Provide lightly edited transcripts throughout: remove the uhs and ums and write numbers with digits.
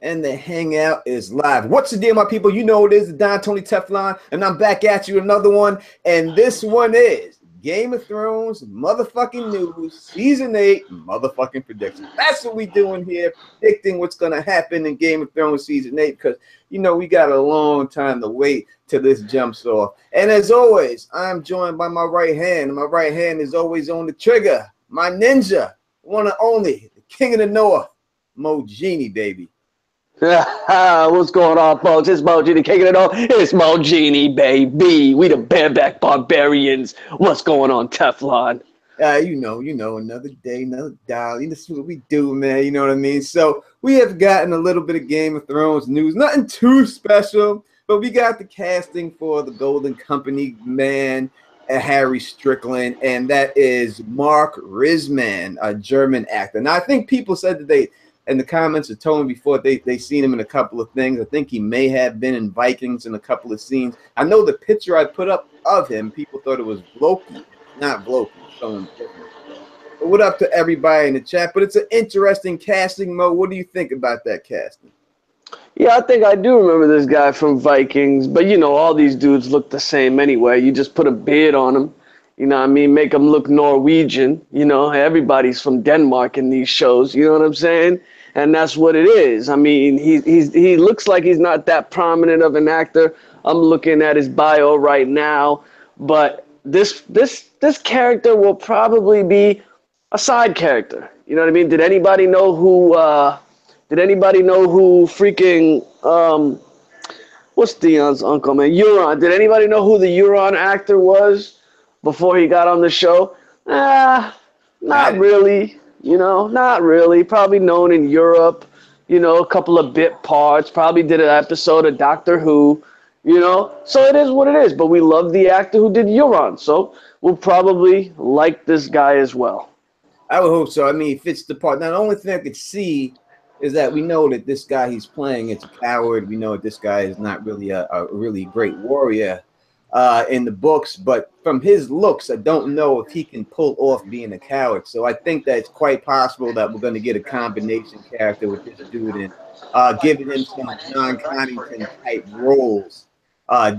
And the hangout is live. What's the deal, my people? You know it is the Don Tony Teflon, and I'm back at you another one. And this one is Game of Thrones motherfucking news, season 8 motherfucking predictions. That's what we doing here, predicting what's gonna happen in Game of Thrones season 8, because you know we got a long time to wait till this jumps off. And as always, I'm joined by my right hand. My right hand is always on the trigger. My ninja, one and only, the king of the north, Mo Genie, baby. What's going on, folks? It's Mo Genie kicking it off. It's Mo Genie, baby. We the bareback barbarians. What's going on, Teflon? You know, another day, another dial. You know, this is what we do, man. You know what I mean? So we have gotten a little bit of Game of Thrones news. Nothing too special, but we got the casting for the Golden Company man, Harry Strickland, and that is Mark Risman, a German actor. Now, I think people said that they, in the comments, had told me before they seen him in a couple of things. I think he may have been in Vikings in a couple of scenes. I know the picture I put up of him, people thought it was Loki, not Loki. Showing different. But what up to everybody in the chat? But it's an interesting casting, Mo. What do you think about that casting? Yeah, I think I do remember this guy from Vikings, but you know, all these dudes look the same anyway. You just put a beard on them, you know what I mean? Make them look Norwegian, you know? Everybody's from Denmark in these shows, you know what I'm saying? And that's what it is. I mean, he looks like he's not that prominent of an actor. I'm looking at his bio right now, but this character will probably be a side character. You know what I mean? Did anybody know who freaking what's Theon's uncle, man? Euron. Did anybody know who the Euron actor was before he got on the show? Not really. You know, not really. Probably known in Europe, you know, a couple of bit parts. Probably did an episode of Doctor Who, you know. So it is what it is. But we love the actor who did Euron. So we'll probably like this guy as well. I would hope so. I mean, he fits the part. Now, the only thing I could see is that we know that this guy he's playing is a coward. We know that this guy is not really a really great warrior in the books, but from his looks, I don't know if he can pull off being a coward. So I think that it's quite possible that we're going to get a combination character with this dude and giving him some John Connington type roles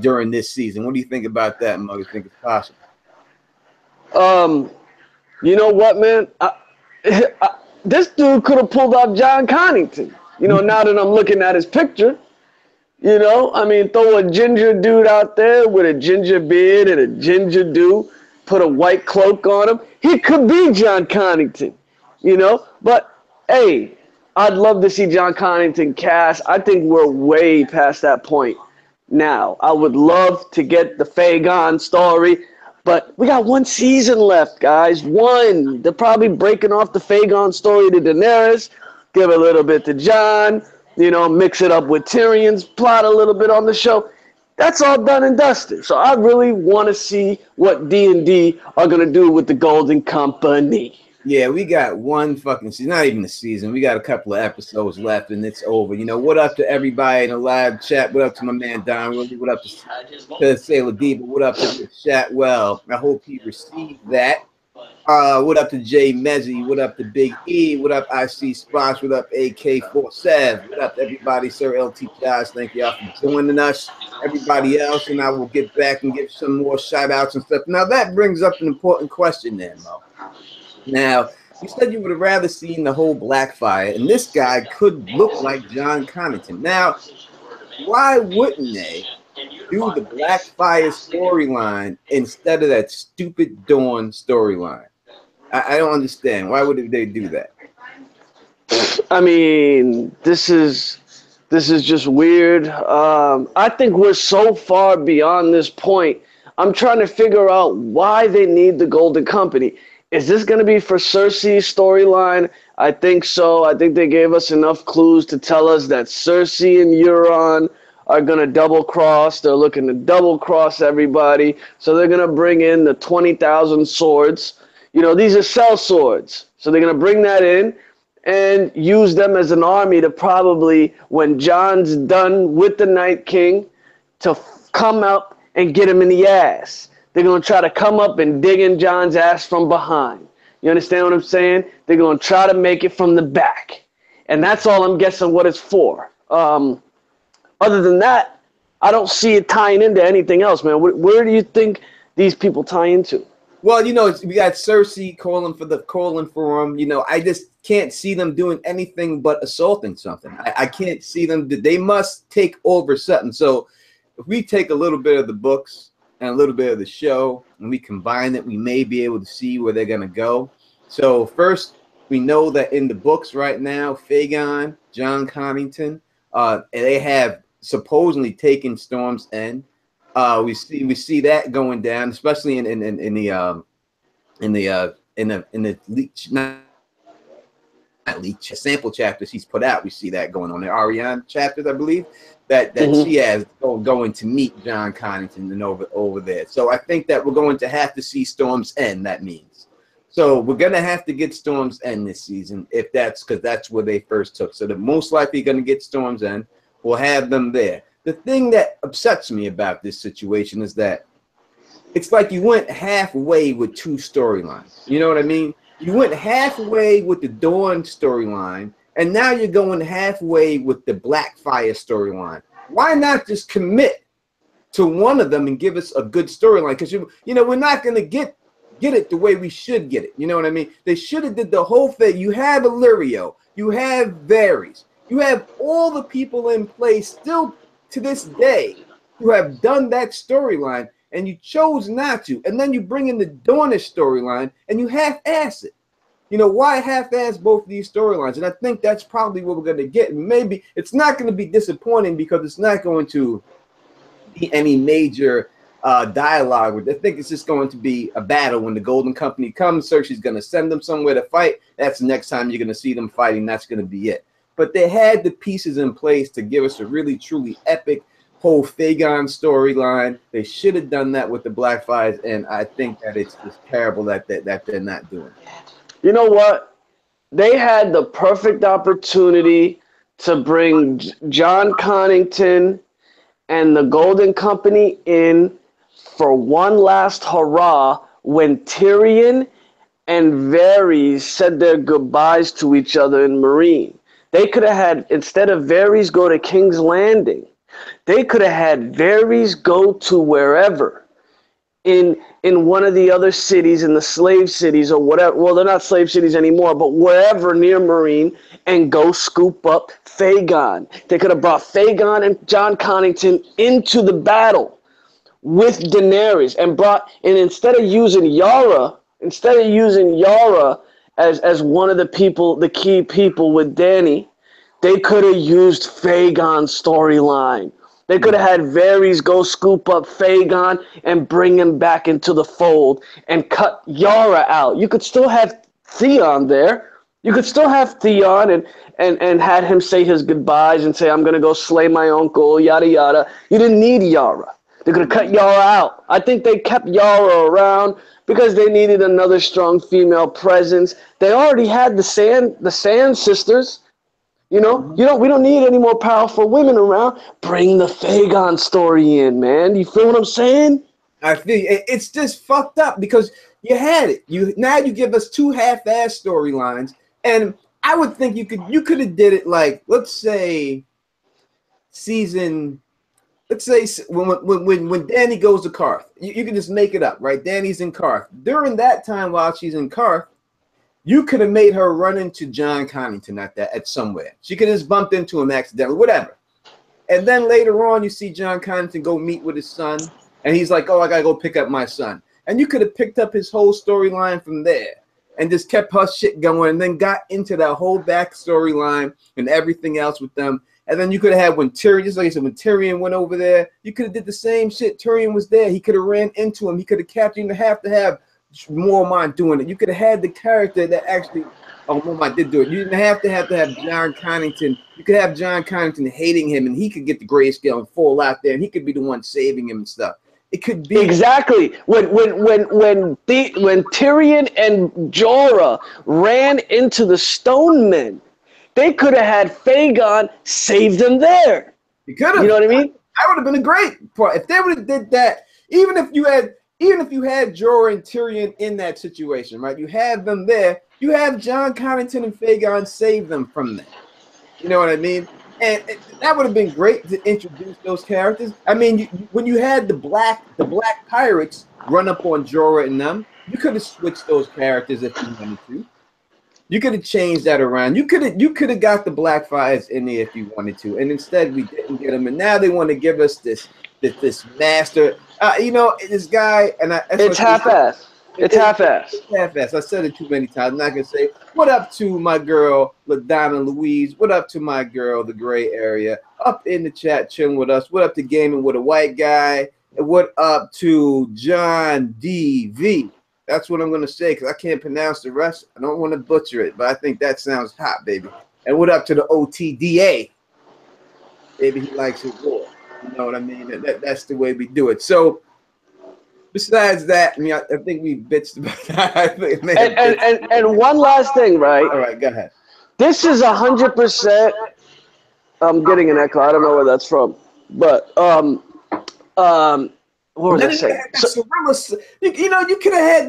during this season. What do you think about that, Mo? You think it's possible? You know what, man? This dude could have pulled off John Connington. You know, now that I'm looking at his picture. You know, I mean, throw a ginger dude out there with a ginger beard and a ginger dude, put a white cloak on him. He could be John Connington, you know. But, hey, I'd love to see John Connington cast. I think we're way past that point now. I would love to get the Fagon story, but we got one season left, guys. One. They're probably breaking off the Fagon story to Daenerys, give a little bit to Jon. You know, mix it up with Tyrion's plot a little bit on the show. That's all done and dusted. So I really want to see what D&D are going to do with the Golden Company. Yeah, we got one fucking season, not even a season. We got a couple of episodes left, and it's over. You know, what up to everybody in the live chat? What up to my man Don Willie? What up to Sailor Diva? What up to Chatwell? I hope he received that. What up to Jay Mezzi? What up to Big E? What up IC Spots? What up AK47? What up everybody? Sir LT Guys, thank y'all for joining us. Everybody else, and I will get back and give some more shout outs and stuff. Now that brings up an important question there, Mo. Now, you said you would have rather seen the whole Blackfire, and this guy could look like John Connington. Now, why wouldn't they do the Blackfire storyline instead of that stupid Dawn storyline? I don't understand. Why would they do that? I mean, this is just weird. I think we're so far beyond this point. I'm trying to figure out why they need the Golden Company. Is this going to be for Cersei's storyline? I think so. I think they gave us enough clues to tell us that Cersei and Euron are going to double cross. They're looking to double cross everybody. So they're going to bring in the 20,000 swords. You know, these are cell swords. So they're going to bring that in and use them as an army to probably, when Jon's done with the Night King, to come up and get him in the ass. They're going to try to come up and dig in Jon's ass from behind. You understand what I'm saying? They're going to try to make it from the back. And that's all I'm guessing what it's for. Other than that, I don't see it tying into anything else, man. Where do you think these people tie into? Well, you know, we got Cersei calling for him. You know, I just can't see them doing anything but assaulting something. I can't see them. They must take over something. So if we take a little bit of the books and a little bit of the show and we combine it, we may be able to see where they're going to go. So first, we know that in the books right now, Fagon, John Connington, they have supposedly taken Storm's End. We see that going down, especially in the leech, not leech sample chapters he's put out. We see that going on. The Ariane chapters, I believe, that she has going to meet John Connington and over there. So I think that we're going to have to see Storm's End. That means. So we're gonna have to get Storm's End this season, if that's because that's where they first took. So they're most likely gonna get Storm's End. We'll have them there. The thing that upsets me about this situation is that it's like you went halfway with two storylines. You know what I mean? You went halfway with the Dawn storyline, and now you're going halfway with the Blackfire storyline. Why not just commit to one of them and give us a good storyline? Because you know we're not going to get it the way we should get it. You know what I mean? They should have did the whole thing. You have Illyrio, you have Varys, you have all the people in place still to this day who have done that storyline, and you chose not to. And then you bring in the Dornish storyline and you half-ass it. You know, why half-ass both of these storylines? And I think that's probably what we're going to get. And maybe it's not going to be disappointing because it's not going to be any major dialogue. I think it's just going to be a battle. When the Golden Company comes, Cersei's going to send them somewhere to fight. That's the next time you're going to see them fighting. That's going to be it. But they had the pieces in place to give us a really, truly epic whole Fagon storyline. They should have done that with the Blackfires, and I think that it's just terrible that they're not doing it. You know what? They had the perfect opportunity to bring John Connington and the Golden Company in for one last hurrah when Tyrion and Varys said their goodbyes to each other in Meereen. They could have had, instead of Varys go to King's Landing, they could have had Varys go to wherever in one of the other cities, in the slave cities or whatever. Well, they're not slave cities anymore, but wherever near Meereen, and go scoop up Fagon. They could have brought Fagon and John Connington into the battle with Daenerys and instead of using Yara as one of the people, the key people with Dany, they could have used Fagon's storyline. They could have had Varys go scoop up Fagon and bring him back into the fold and cut Yara out. You could still have Theon there. You could still have Theon and had him say his goodbyes and say, I'm going to go slay my uncle, yada, yada. You didn't need Yara. They could have cut Yara out. I think they kept Yara around because they needed another strong female presence. They already had the Sand Sisters. You know, we don't need any more powerful women around. Bring the Fagon story in, man. You feel what I'm saying? I feel it's just fucked up because you had it. Now you give us two half-ass storylines, and I would think you could have did it like, let's say when Dany goes to Karth. You can just make it up, right? Dany's in Karth. During that time while she's in Karth, you could have made her run into John Connington at somewhere. She could have just bumped into him accidentally, whatever. And then later on, you see John Connington go meet with his son, and he's like, oh, I got to go pick up my son. And you could have picked up his whole storyline from there and just kept her shit going and then got into that whole back storyline and everything else with them. And then you could have had when Tyrion, just like I said, when Tyrion went over there, you could have did the same shit. Tyrion was there. He could have ran into him. He could have captured him. Have to have Mormont doing it. You could have had the character that actually, Mormont did do it. You didn't have to have John Connington. You could have John Connington hating him, and he could get the grayscale and fall out there, and he could be the one saving him and stuff. It could be exactly when Tyrion and Jorah ran into the Stone Men. They could have had Fagon save them there. You could have. You know what I mean? That would have been a great part if they would have did that. Even if you had Jorah and Tyrion in that situation, right? You have them there. You have John Connington and Fagon save them from that. You know what I mean? And that would have been great to introduce those characters. I mean, when you had the black pirates run up on Jorah and them, you could have switched those characters if you wanted to. You could have changed that around. You could have got the Blackfires in there if you wanted to, and instead we didn't get them. And now they want to give us this master. You know, this guy, and it's half-assed. It's half-assed. Half-assed. I said it too many times. I'm not gonna say what up to my girl LaDonna Louise. What up to my girl, the Gray Area, up in the chat chilling with us. What up to Gaming with a White Guy? And what up to John DV? That's what I'm gonna say because I can't pronounce the rest. I don't want to butcher it, but I think that sounds hot, baby. And what up to the OTDA? Baby, he likes it raw. You know what I mean? That's the way we do it. So. Besides that, I mean, I think we bitched about that. And one last thing, right? All right, go ahead. This is 100%. I'm getting an echo. I don't know where that's from, but what was I saying? You could have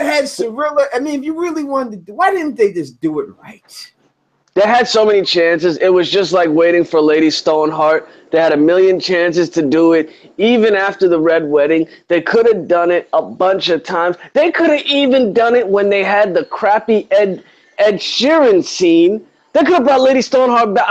had Cirilla. I mean, if you really wanted to, why didn't they just do it right? They had so many chances. It was just like waiting for Lady Stoneheart. They had a million chances to do it. Even after the Red Wedding, they could have done it a bunch of times. They could have even done it when they had the crappy Ed Sheeran scene. They could have brought Lady Stoneheart back.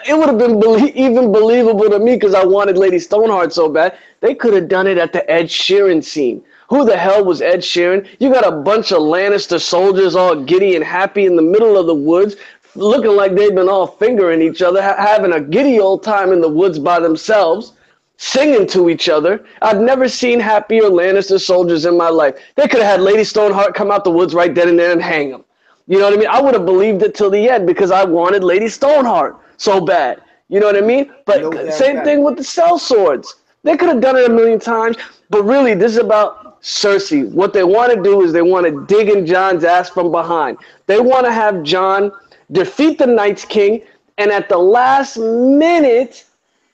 It would have been even believable to me because I wanted Lady Stoneheart so bad. They could have done it at the Ed Sheeran scene. Who the hell was Ed Sheeran? You got a bunch of Lannister soldiers all giddy and happy in the middle of the woods, looking like they've been all fingering each other, having a giddy old time in the woods by themselves, singing to each other. I've never seen happier Lannister soldiers in my life. They could have had Lady Stoneheart come out the woods right then and there and hang them. You know what I mean? I would have believed it till the end because I wanted Lady Stoneheart so bad. You know what I mean? But same thing with the sellswords. They could have done it a million times, but really this is about Cersei. What they want to do is they want to dig in Jon's ass from behind. They want to have Jon defeat the Night's King, and at the last minute,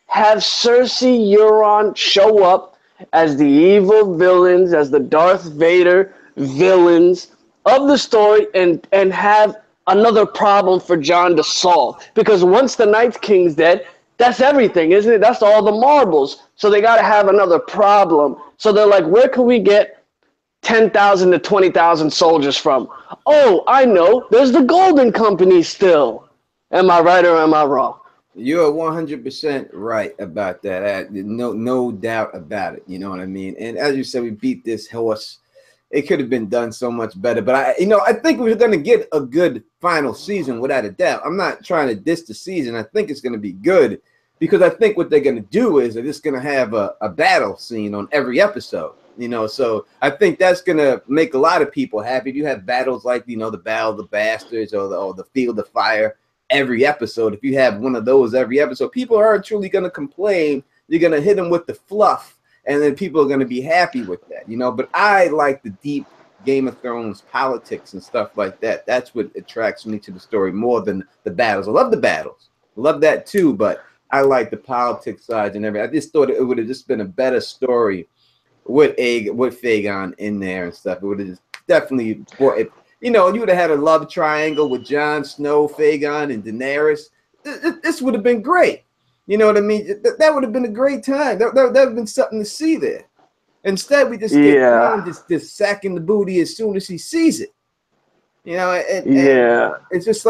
have Cersei Euron show up as the evil villains, as the Darth Vader villains of the story, and have another problem for Jon to solve. Because once the Night King's dead, that's everything, isn't it? That's all the marbles. So they got to have another problem. So they're like, where can we get 10,000 to 20,000 soldiers from? Oh, I know. There's the Golden Company still. Am I right or am I wrong? You're 100% right about that. No doubt about it. You know what I mean? And as you said, we beat this horse. It could have been done so much better. But I think we're going to get a good final season without a doubt. I'm not trying to diss the season. I think it's going to be good because I think what they're going to do is they're just going to have a battle scene on every episode. You know, so I think that's gonna make a lot of people happy. If you have battles like, the Battle of the Bastards or the Field of Fire every episode, if you have one of those every episode, people are truly gonna complain. You're gonna hit them with the fluff, and then people are gonna be happy with that, But I like the deep Game of Thrones politics and stuff like that. That's what attracts me to the story more than the battles. I love the battles, love that too, but I like the politics side and everything. I just thought it would have just been a better story with Fagon in there and stuff. It would have just definitely brought it. You would have had a love triangle with Jon Snow, Fagon, and Daenerys. This would have been great. You know what I mean? That would have been a great time. That would have been something to see there. Instead, we just get Jon just sacking the booty as soon as he sees it. And it's just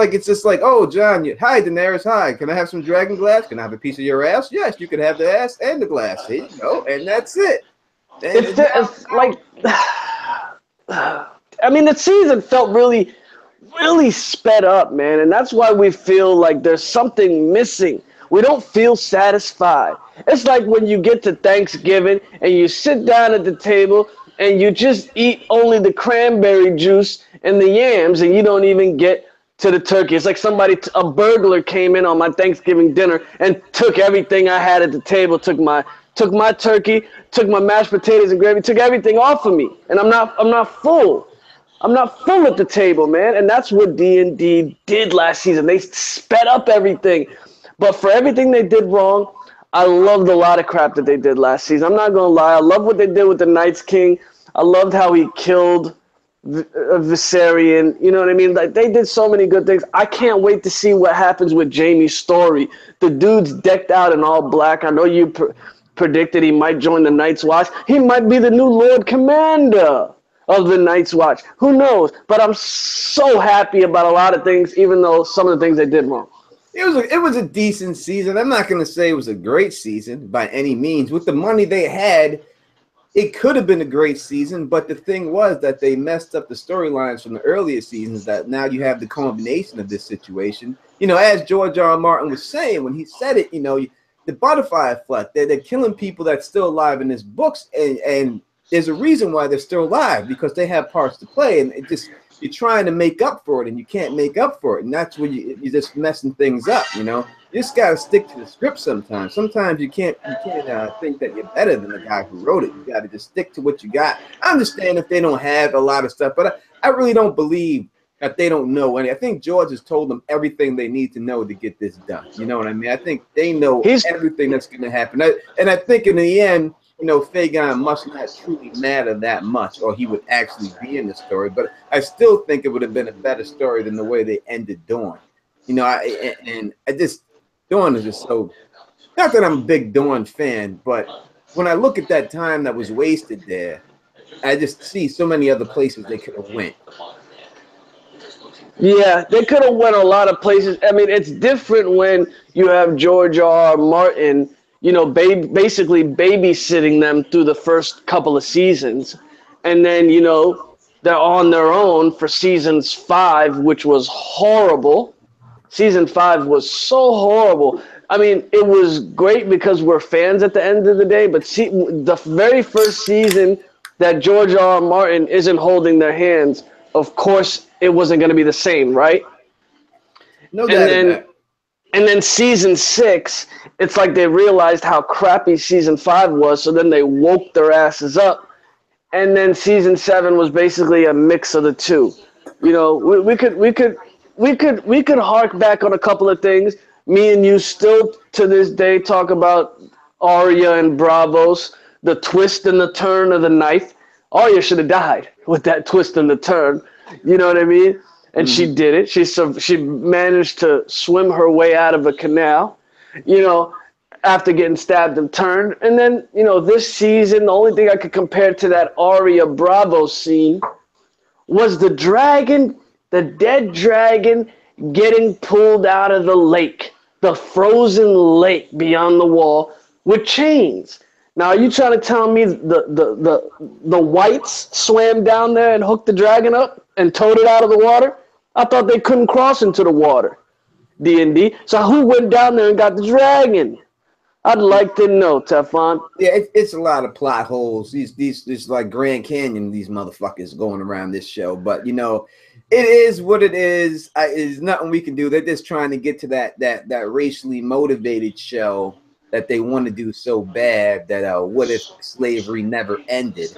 like, oh, Jon, hi, Daenerys, hi. Can I have some dragon glass? Can I have a piece of your ass? Yes, you can have the ass and the glass. Here you go, and that's it. It's like, I mean, the season felt really, really sped up, man, and that's why we feel like there's something missing. We don't feel satisfied. It's like when you get to Thanksgiving and you sit down at the table and you just eat only the cranberry juice and the yams, and you don't even get to the turkey. It's like a burglar came in on my Thanksgiving dinner and took everything I had at the table, took my turkey, took my mashed potatoes and gravy, took everything off of me, and I'm not full. I'm not full at the table, man, and that's what D&D did last season. They sped up everything, but for everything they did wrong, I loved a lot of crap that they did last season. I'm not gonna lie, I love what they did with the Night's King. I loved how he killed Viserion, you know what I mean? Like, they did so many good things. I can't wait to see what happens with Jaime's story. The dude's decked out in all black. I know you predicted he might join the Night's Watch. He might be the new Lord Commander of the Night's Watch. Who knows? But I'm so happy about a lot of things, even though some of the things they did wrong. It was a decent season. I'm not going to say it was a great season by any means. With the money they had, it could have been a great season, but the thing was that they messed up the storylines from the earlier seasons, that now you have the combination of this situation. You know, as George R. R. Martin was saying when he said it, you know, the butterfly effect, they're killing people that's still alive in his books, and there's a reason why they're still alive, because they have parts to play, and it just, you're trying to make up for it, and you can't make up for it, and that's when you're just messing things up, you know? You just got to stick to the script sometimes. Sometimes you can't think that you're better than the guy who wrote it. You got to just stick to what you got. I understand if they don't have a lot of stuff, but I really don't believe that they don't know any. I think George has told them everything they need to know to get this done. You know what I mean? I think they know everything that's going to happen. And I think in the end, you know, Fagon must not truly matter that much, or he would actually be in the story. But I still think it would have been a better story than the way they ended Dawn. You know, Dawn is just so, not that I'm a big Dawn fan, but when I look at that time that was wasted there, I just see so many other places they could have went. Yeah, they could have went a lot of places. I mean, it's different when you have George R. R. Martin, you know, basically babysitting them through the first couple of seasons. And then, you know, they're on their own for seasons 5, which was horrible. Season 5 was so horrible. I mean, it was great because we're fans at the end of the day, but the very first season that George R. R. Martin isn't holding their hands, of course, it wasn't going to be the same, right? No doubt. And then season 6, it's like they realized how crappy season 5 was, so then they woke their asses up. And then season 7 was basically a mix of the two. You know, we could hark back on a couple of things. Me and you still to this day talk about Arya and Braavos, the twist and the turn of the knife. Arya should have died with that twist and the turn. You know what I mean? And she did it. She managed to swim her way out of a canal, you know, after getting stabbed and turned. And then, you know, this season, the only thing I could compare to that Arya Braavos scene was the dragon, the dead dragon, getting pulled out of the lake, the frozen lake beyond the wall with chains. Now, are you trying to tell me the whites swam down there and hooked the dragon up and towed it out of the water? I thought they couldn't cross into the water, D&D. So who went down there and got the dragon? I'd like to know, Teflon. Yeah, it's a lot of plot holes. These like Grand Canyon, these motherfuckers going around this show. But, you know, it is what it is. There's nothing we can do. They're just trying to get to that racially motivated show that they want to do so bad, that what if slavery never ended,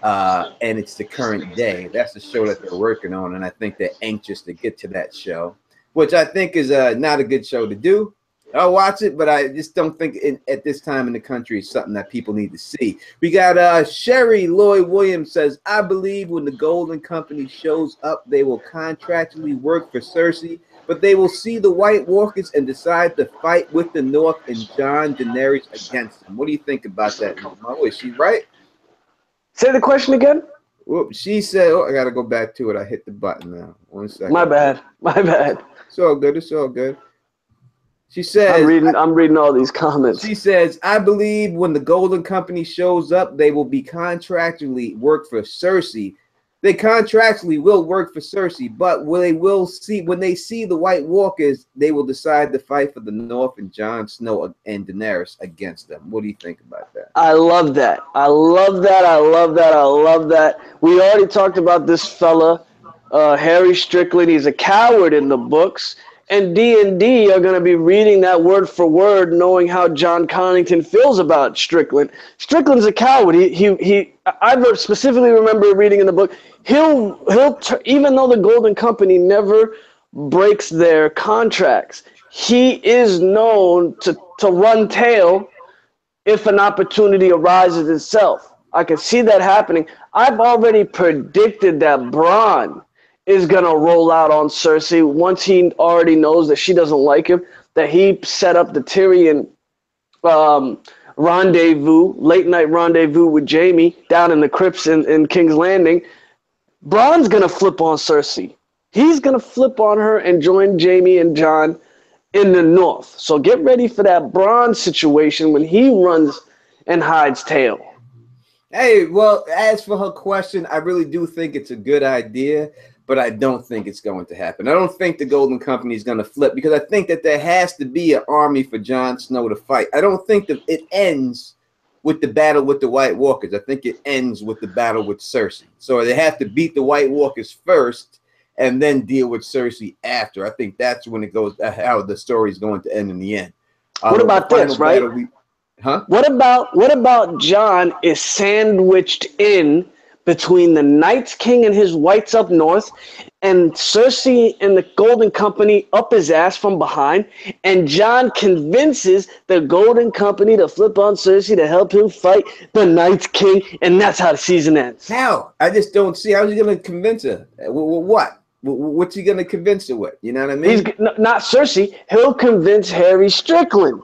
and it's the current day. That's the show that they're working on, and I think they're anxious to get to that show, which I think is not a good show to do. I'll watch it, but I just don't think at this time in the country it's something that people need to see. We got Sherry Lloyd Williams says, I believe when the Golden Company shows up, they will contractually work for Cersei, but they will see the White Walkers and decide to fight with the North and Jon Daenerys against them. What do you think about that? Oh, is she right? Say the question again. Whoop, she said, oh, I got to go back to it. I hit the button now. 1 second. My bad. It's all good. It's all good. She says, I'm reading all these comments. She says, I believe when the Golden Company shows up, they will be contractually work for Cersei. They contractually will work for Cersei, but when they see the White Walkers, they will decide to fight for the North and Jon Snow and Daenerys against them. What do you think about that? I love that. I love that. I love that. I love that. We already talked about this fella, Harry Strickland. He's a coward in the books. And D&D are going to be reading that word for word, knowing how John Connington feels about Strickland. Strickland's a coward. I specifically remember reading in the book, even though the Golden Company never breaks their contracts, he is known to run tail if an opportunity arises itself. I can see that happening. I've already predicted that Bronn is going to roll out on Cersei once he already knows that she doesn't like him, that he set up the Tyrion rendezvous, late night rendezvous with Jaime down in the crypts in King's Landing. Bronn's going to flip on Cersei. He's going to flip on her and join Jaime and Jon in the north. So get ready for that Bronn situation when he runs and hides tail. Hey, well, as for her question, I really do think it's a good idea, but I don't think it's going to happen. I don't think the Golden Company is going to flip because I think that there has to be an army for Jon Snow to fight. I don't think that it ends with the battle with the White Walkers. I think it ends with the battle with Cersei. So they have to beat the White Walkers first and then deal with Cersei after. I think that's when it goes, how the story is going to end in the end. What about this, right? What about Jon is sandwiched in between the Night's King and his whites up north and Cersei and the Golden Company up his ass from behind, and Jon convinces the Golden Company to flip on Cersei to help him fight the Night's King, and that's how the season ends. How? I just don't see. How's he going to convince her? What? What's he going to convince her with? You know what I mean? Not Cersei. He'll convince Harry Strickland.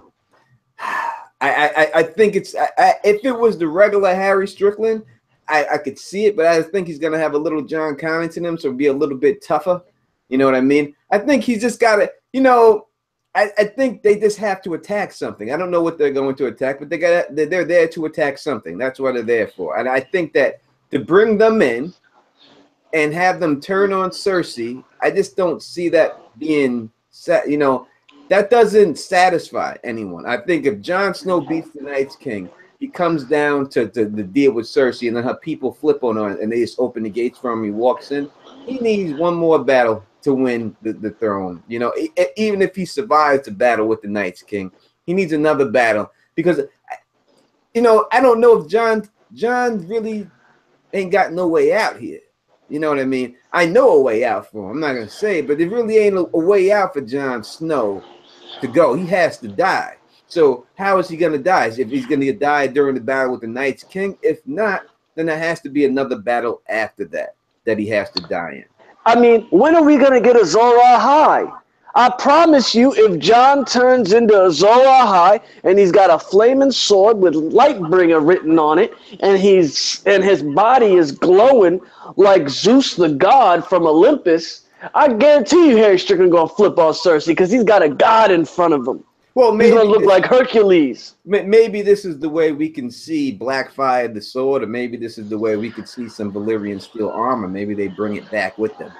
I think it's if it was the regular Harry Strickland, I could see it, but I think he's gonna have a little John Connington in him, so be a little bit tougher. You know what I mean? I think he's just got to, you know, I think they just have to attack something. I don't know what they're going to attack, but they're there to attack something. That's what they're there for. And I think that to bring them in and have them turn on Cersei, I just don't see that being set. You know, that doesn't satisfy anyone. I think if Jon Snow beats the Night's King, he comes down to the deal with Cersei, and then her people flip on her, and they just open the gates for him. He walks in. He needs one more battle to win the throne. You know, even if he survives the battle with the Night's King, he needs another battle because, you know, I don't know if Jon really ain't got no way out here. You know what I mean? I know a way out for him. I'm not gonna say it, but there really ain't a way out for Jon Snow to go. He has to die. So how is he going to die? If he's going to die during the battle with the Night's King? If not, then there has to be another battle after that he has to die in. I mean, when are we going to get Azor Ahai? I promise you, if Jon turns into Azor Ahai and he's got a flaming sword with Lightbringer written on it, and his body is glowing like Zeus the god from Olympus, I guarantee you Harry Strickland going to flip off Cersei because he's got a god in front of him. Well, maybe he's going to look like Hercules. Maybe this is the way we can see Blackfire the sword, or maybe this is the way we could see some Valyrian steel armor. Maybe they bring it back with them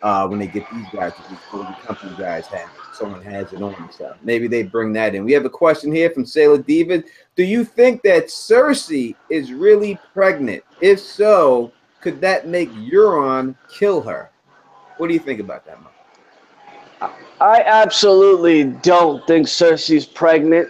when they get these guys, these Golden Company guys have it. Someone has it on and stuff. Maybe they bring that in. We have a question here from Sailor Diva. Do you think that Cersei is really pregnant? If so, could that make Euron kill her? What do you think about that, Mark? I absolutely don't think Cersei's pregnant.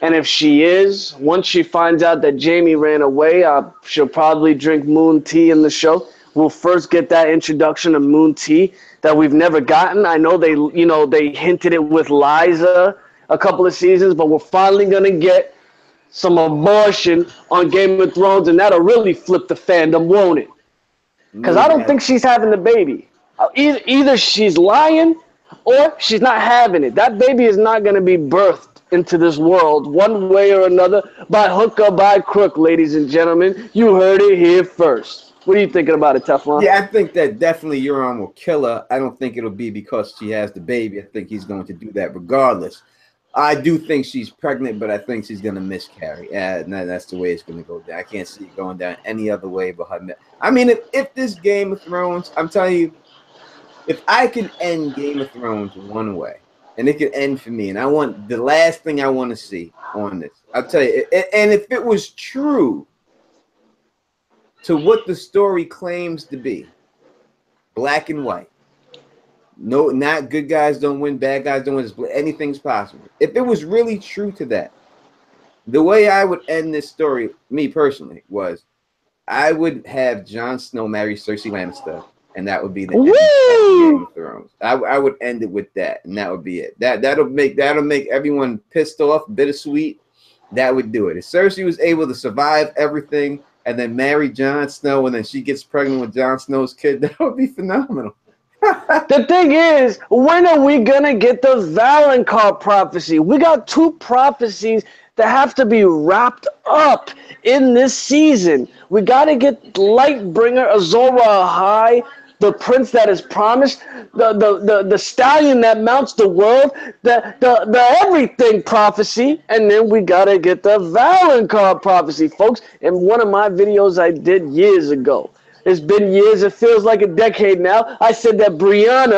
And if she is, once she finds out that Jaime ran away, she'll probably drink moon tea in the show. We'll first get that introduction of moon tea that we've never gotten. I know they hinted it with Liza a couple of seasons, but we're finally going to get some abortion on Game of Thrones, and that'll really flip the fandom, won't it? Because I don't think she's having the baby. Either she's lying or she's not having it. That baby is not going to be birthed into this world one way or another, by hook or by crook, ladies and gentlemen. You heard it here first. What are you thinking about it, Teflon? Yeah, I think that definitely Euron will kill her. I don't think it'll be because she has the baby. I think he's going to do that regardless. I do think she's pregnant, but I think she's going to miscarry. That's the way it's going to go down. I can't see it going down any other way but her. I mean, if this Game of Thrones, I'm telling you, if I can end Game of Thrones one way, and it can end for me, and I want the last thing I want to see on this, I'll tell you, and if it was true to what the story claims to be, black and white, no, not good guys don't win, bad guys don't win, anything's possible. If it was really true to that, the way I would end this story, me personally, was I would have Jon Snow marry Cersei Lannister, and that would be the end of Game of Thrones. I would end it with that, and that would be it. That'll make everyone pissed off, bittersweet. That would do it. If Cersei was able to survive everything and then marry Jon Snow, and then she gets pregnant with Jon Snow's kid. That would be phenomenal. The thing is, when are we going to get the Valonqar prophecy? We got 2 prophecies that have to be wrapped up in this season. We got to get Lightbringer, Azor Ahai, the prince that is promised, the stallion that mounts the world, the everything prophecy, and then we got to get the Valonqar prophecy, folks. In one of my videos I did years ago, it's been years. It feels like a decade now. I said that Brienne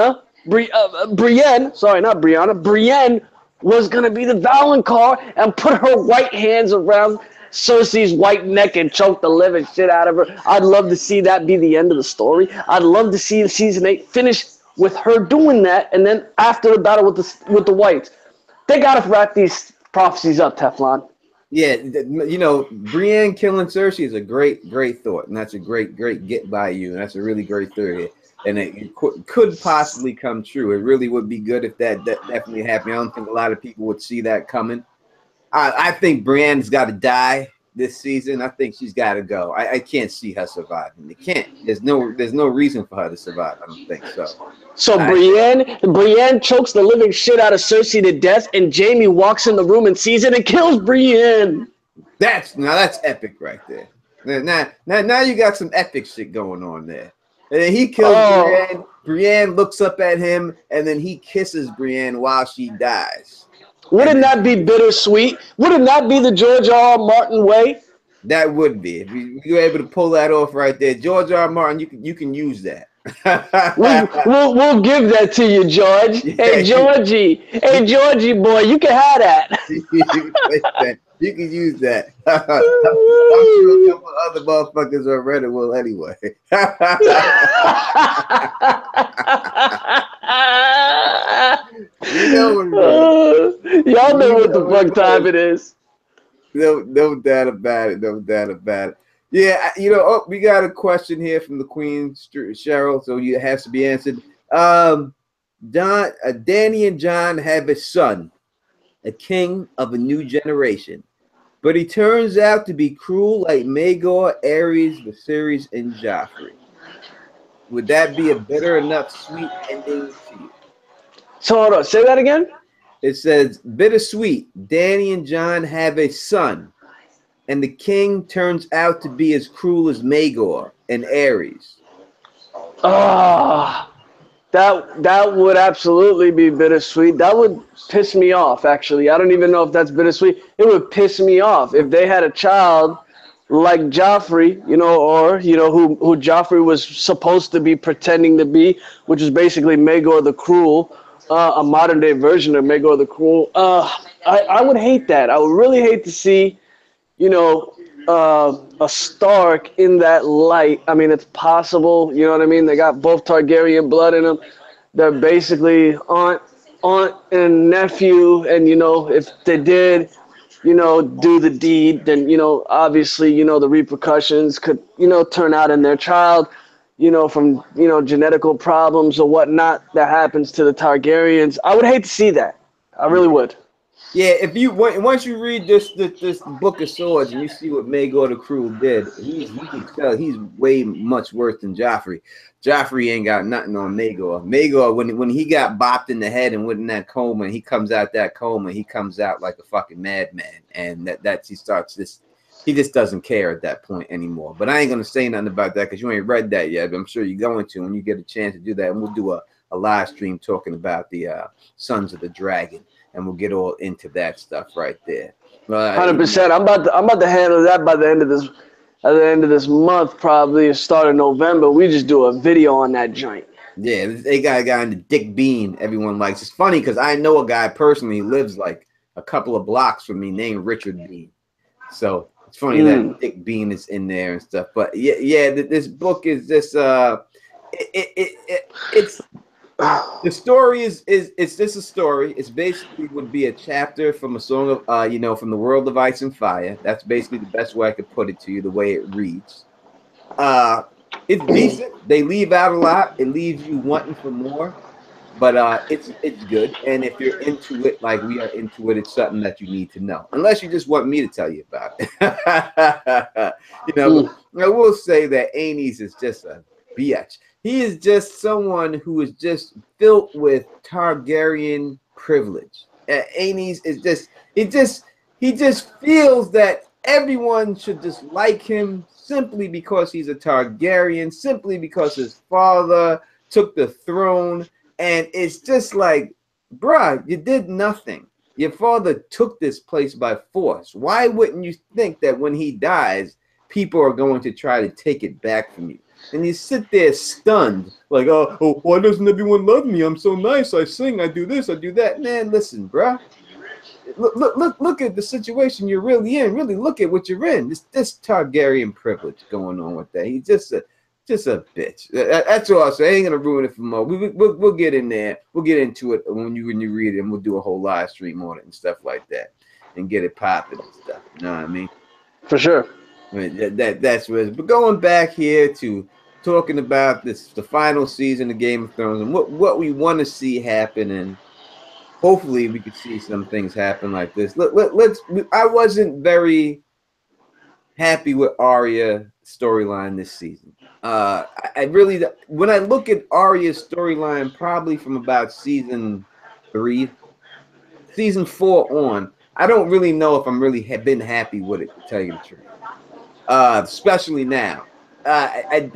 was going to be the Valonqar and put her white hands around Cersei's white neck and choke the living shit out of her. I'd love to see that be the end of the story. I'd love to see season 8 finish with her doing that, and then after the battle with the whites. They got to wrap these prophecies up, Teflon. Yeah, you know, Brienne killing Cersei is a great thought, and that's a great get by you, and that's a really great theory, and it could possibly come true. It really would be good if that definitely happened. I don't think a lot of people would see that coming. I think Brienne's got to die this season. I think she's got to go. I can't see her surviving. It can't. There's no reason for her to survive. I don't think so. So Brienne chokes the living shit out of Cersei to death, and Jaime walks in the room and sees it and kills Brienne. That's epic right there. Now you got some epic shit going on there. And then he kills Brienne. Brienne looks up at him, and then he kisses Brienne while she dies. Wouldn't that be bittersweet? Wouldn't that be the George R. R. Martin way? That would be. If you're able to pull that off right there, George R. R. Martin, you can use that. we'll give that to you, George. Hey, Georgie. Hey, Georgie boy, you can have that. You can use that. I'm sure a couple other motherfuckers on Reddit will anyway. Y'all know what the fuck time it is. No doubt about it. No doubt about it. Yeah, you know, we got a question here from the Queen, Cheryl, so it has to be answered. Danny and Jon have a son, a king of a new generation, but he turns out to be cruel like Maegor, Aerys, Viserys, and Joffrey. Would that be a bitter enough sweet ending to you? So hold on, say that again? It says, bittersweet, Danny and Jon have a son, and the king turns out to be as cruel as Maegor and Aerys. That would absolutely be bittersweet. That would piss me off, actually. I don't even know if that's bittersweet. It would piss me off if they had a child like Joffrey, you know, or, you know, who Joffrey was supposed to be pretending to be, which is basically Maegor the Cruel, a modern day version of Maegor the Cruel. I would hate that. I would really hate to see, you know, a Stark in that light. I mean, it's possible, you know what I mean? They got both Targaryen blood in them. They're basically aunt and nephew, and, you know, if they did, you know, do the deed, then, you know, obviously, you know, the repercussions could, you know, turn out in their child, you know, from, you know, genetical problems or whatnot that happens to the Targaryens. I would hate to see that. I really would. Yeah, if you once you read this Book of Swords and you see what Maegor the Cruel did, you can tell he's way much worse than Joffrey. Joffrey ain't got nothing on Maegor. Maegor, when he got bopped in the head and went in that coma, and he comes out that coma, he comes out like a fucking madman, and he just doesn't care at that point anymore. But I ain't gonna say nothing about that because you ain't read that yet. But I'm sure you're going to when you get a chance to do that, and we'll do a live stream talking about the Sons of the Dragon. And we'll get all into that stuff right there. 100%. I'm about to handle that by the end of this month, probably, or start of November. We just do a video on that joint. Yeah, they got a guy in the Dick Bean everyone likes. It's funny because I know a guy personally who lives like a couple of blocks from me named Richard Bean. So it's funny that Dick Bean is in there and stuff. But yeah, this book is just it's. The story is just a story. It's basically would be a chapter from a song of you know, from the world of Ice and Fire. That's basically the best way I could put it to you, the way it reads. It's decent. They leave out a lot. It leaves you wanting for more. But it's good, and if you're into it like we are into it, it's something that you need to know. Unless you just want me to tell you about it, Mm. But I will say that Anis is just a bitch. He is just someone who is just filled with Targaryen privilege. Anis is just he just feels that everyone should just like him simply because he's a Targaryen, simply because his father took the throne. And it's just like, bruh, you did nothing. Your father took this place by force. Why wouldn't you think that when he dies, people are going to try to take it back from you? And you sit there stunned, like, oh, why doesn't everyone love me? I'm so nice. I sing, I do this, I do that. Man, listen, bruh. Look at the situation you're really in. Really look at what you're in. This Targaryen privilege going on with that. He's just a bitch. That's all I'll say. I ain't gonna ruin it for more. We'll get in there. We'll get into it when you read it, and we'll do a whole live stream on it and stuff like that, and get it popping and stuff. You know what I mean? For sure. I mean that's what it is. But going back here to talking about the final season of Game of Thrones and what we want to see happen, and hopefully we could see some things happen like this. Let's. I wasn't very happy with Arya storyline this season. I really, when I look at Arya's storyline, probably from about season 3, season 4 on, I don't really know if I'm really been happy with it, to tell you the truth. Especially now. I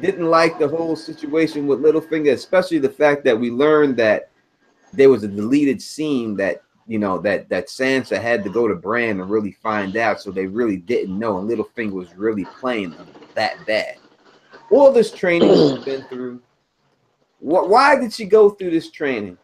didn't like the whole situation with Littlefinger, especially the fact that we learned that there was a deleted scene that that Sansa had to go to Bran and really find out, so they really didn't know, and Littlefinger was really playing them that bad. All this training she's been through. Why did she go through this training?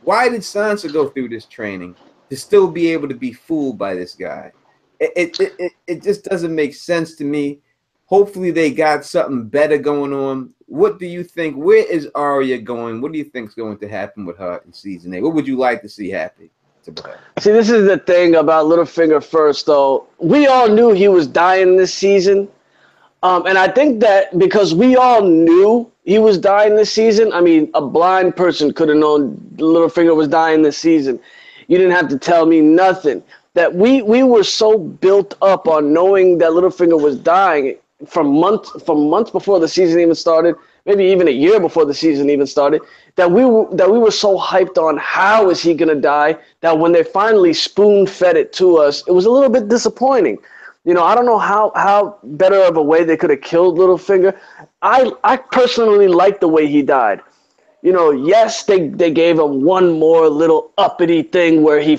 Why did Sansa go through this training to still be able to be fooled by this guy? It just doesn't make sense to me. Hopefully they got something better going on. What do you think? Where is Arya going? What do you think is going to happen with her in season 8? What would you like to see happen to her? See, this is the thing about Littlefinger first, though. We all knew he was dying this season. And I think that because we all knew he was dying this season, I mean, a blind person could have known Littlefinger was dying this season. You didn't have to tell me nothing. That we were so built up on knowing that Littlefinger was dying from months before the season even started, maybe even a year before the season even started, that we were so hyped on how is he gonna die, that when they finally spoon-fed it to us, it was a little bit disappointing. I don't know how better of a way they could have killed Littlefinger. I personally like the way he died. Yes, they gave him one more little uppity thing where he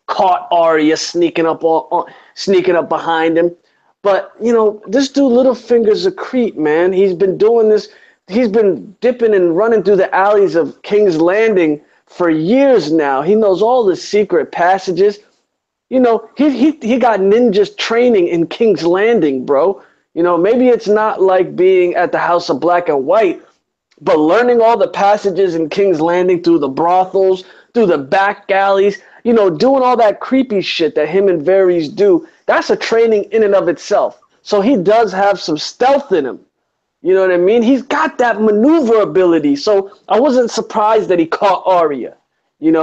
caught Arya sneaking up behind him. But, this dude Littlefinger's a creep, man. He's been doing this. He's been dipping and running through the alleys of King's Landing for years now. He knows all the secret passages. He got ninjas training in King's Landing, bro. Maybe it's not like being at the House of Black and White, but learning all the passages in King's Landing through the brothels, through the back alleys, doing all that creepy shit that him and Varys do, that's a training in and of itself. So he does have some stealth in him. You know what I mean? He's got that maneuver ability. So I wasn't surprised that he caught Arya. It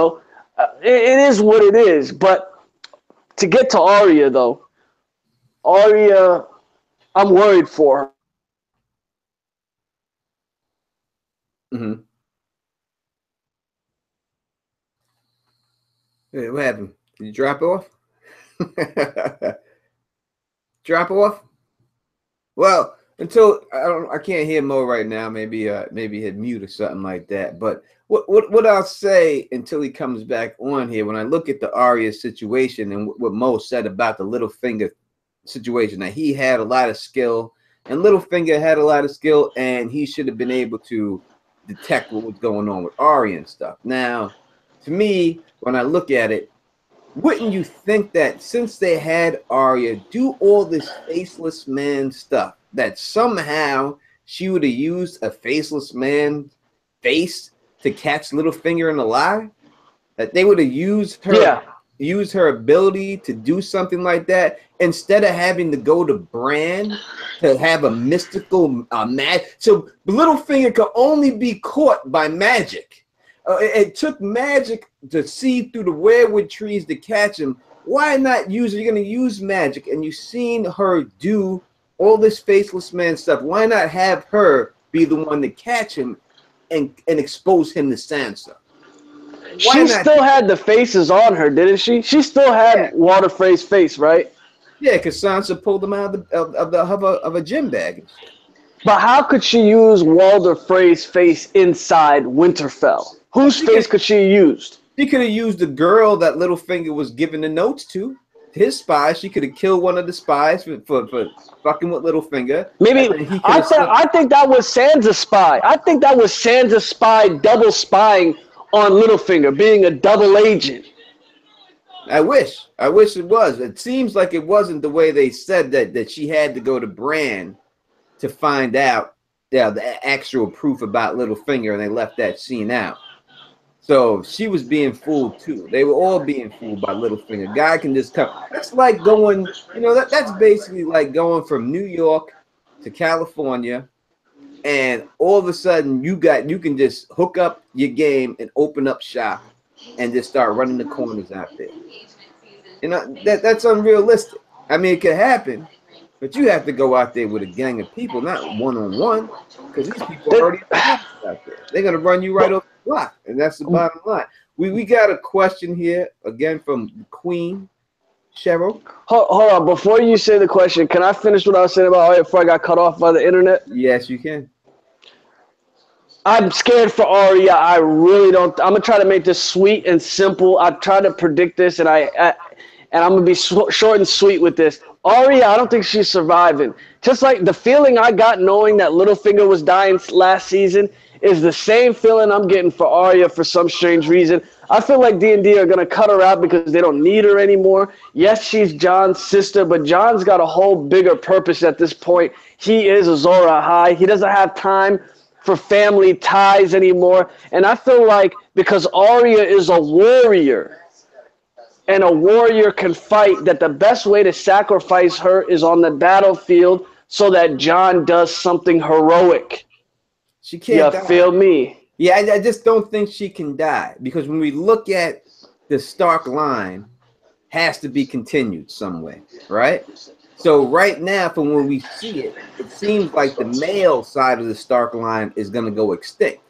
is what it is. But to get to Arya, though, Arya, I'm worried for her. Mm-hmm. Hey, what happened? Did you drop off? Drop off? Well, until I can't hear Mo right now. Maybe hit mute or something like that. But what I'll say until he comes back on here, when I look at the Arya situation and what Mo said about the Littlefinger situation, that he had a lot of skill, and Littlefinger had a lot of skill, and he should have been able to detect what was going on with Arya and stuff. Now, to me, when I look at it, wouldn't you think that since they had Arya do all this faceless man stuff, that somehow she would have used a faceless man face to catch Littlefinger in a lie? That they would have used her ability to do something like that instead of having to go to Bran to have a mystical magic. So Littlefinger could only be caught by magic. It took magic to see through the redwood trees to catch him. Why not use it? You're going to use magic, and you've seen her do all this faceless man stuff. Why not have her be the one to catch him and expose him to Sansa? She still had the faces on her, didn't she? She still had Walder Frey's face, right? Yeah, because Sansa pulled him out of a gym bag. But how could she use Walder Frey's face inside Winterfell? Whose face could she have used? She could have used the girl that Littlefinger was giving the notes to. His spies. She could have killed one of the spies for fucking with Littlefinger. Maybe I think that was Sansa's spy. I think that was Sansa's spy double spying on Littlefinger, being a double agent. I wish it was. It seems like it wasn't the way they said that she had to go to Bran to find out the actual proof about Littlefinger, and they left that scene out. So she was being fooled too. They were all being fooled by Littlefinger. Guy can just come. That's like going, that's basically like going from New York to California, and all of a sudden you can just hook up your game and open up shop and just start running the corners out there. That's unrealistic. I mean, it could happen, but you have to go out there with a gang of people, not one-on-one, because these people are already out there. They're gonna run you right off the block, and that's the bottom line. We got a question here again from Queen Cheryl. Hold on, before you say the question, can I finish what I was saying about Arya before I got cut off by the internet? Yes, you can. I'm scared for Arya. I really don't. I'm gonna try to make this sweet and simple. I try to predict this, and I'm gonna be short and sweet with this. Arya, I don't think she's surviving. Just like the feeling I got knowing that Littlefinger was dying last season is the same feeling I'm getting for Arya for some strange reason. I feel like D&D are going to cut her out because they don't need her anymore. Yes, she's Jon's sister, but Jon's got a whole bigger purpose at this point. He is Azor Ahai. He doesn't have time for family ties anymore. And I feel like because Arya is a warrior, and a warrior can fight, that the best way to sacrifice her is on the battlefield so that Jon does something heroic. She can't die. Feel me? Yeah, I just don't think she can die, because when we look at the Stark line, has to be continued some way, right? So right now, from when we see it, it seems like the male side of the Stark line is going to go extinct.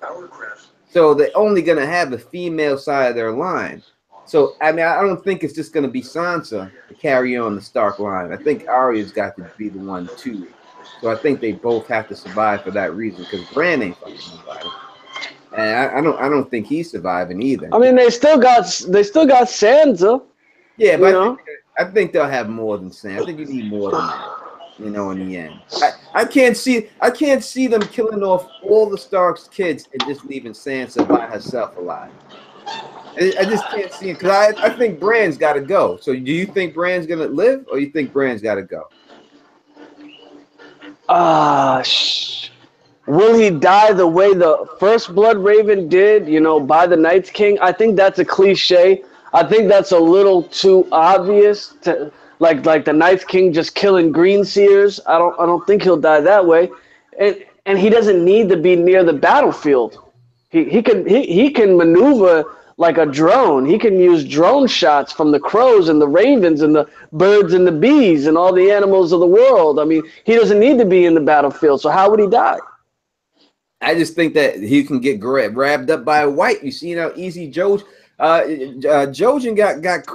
So they're only going to have the female side of their line. So, I mean, I don't think it's just going to be Sansa to carry on the Stark line. I think Arya's got to be the one, too. So I think they both have to survive for that reason, because Bran ain't fucking nobody. And I don't think he's surviving either. I mean, they still got Sansa. Yeah, but I think they'll have more than Sansa. I think you need more than that, in the end. I can't see them killing off all the Stark's kids and just leaving Sansa by herself alive. I just can't see it, because I think Bran's got to go. So do you think Bran's going to live, or you think Bran's got to go? Will he die the way the first Blood Raven did, by the Night's King? I think that's a cliche. I think that's a little too obvious, to like the Night's King just killing green seers. I don't think he'll die that way. And he doesn't need to be near the battlefield. He can maneuver like a drone. He can use drone shots from the crows and the ravens and the birds and the bees and all the animals of the world. I mean, he doesn't need to be in the battlefield. So how would he die? I just think that he can get grabbed up by a white. You see how easy Jojen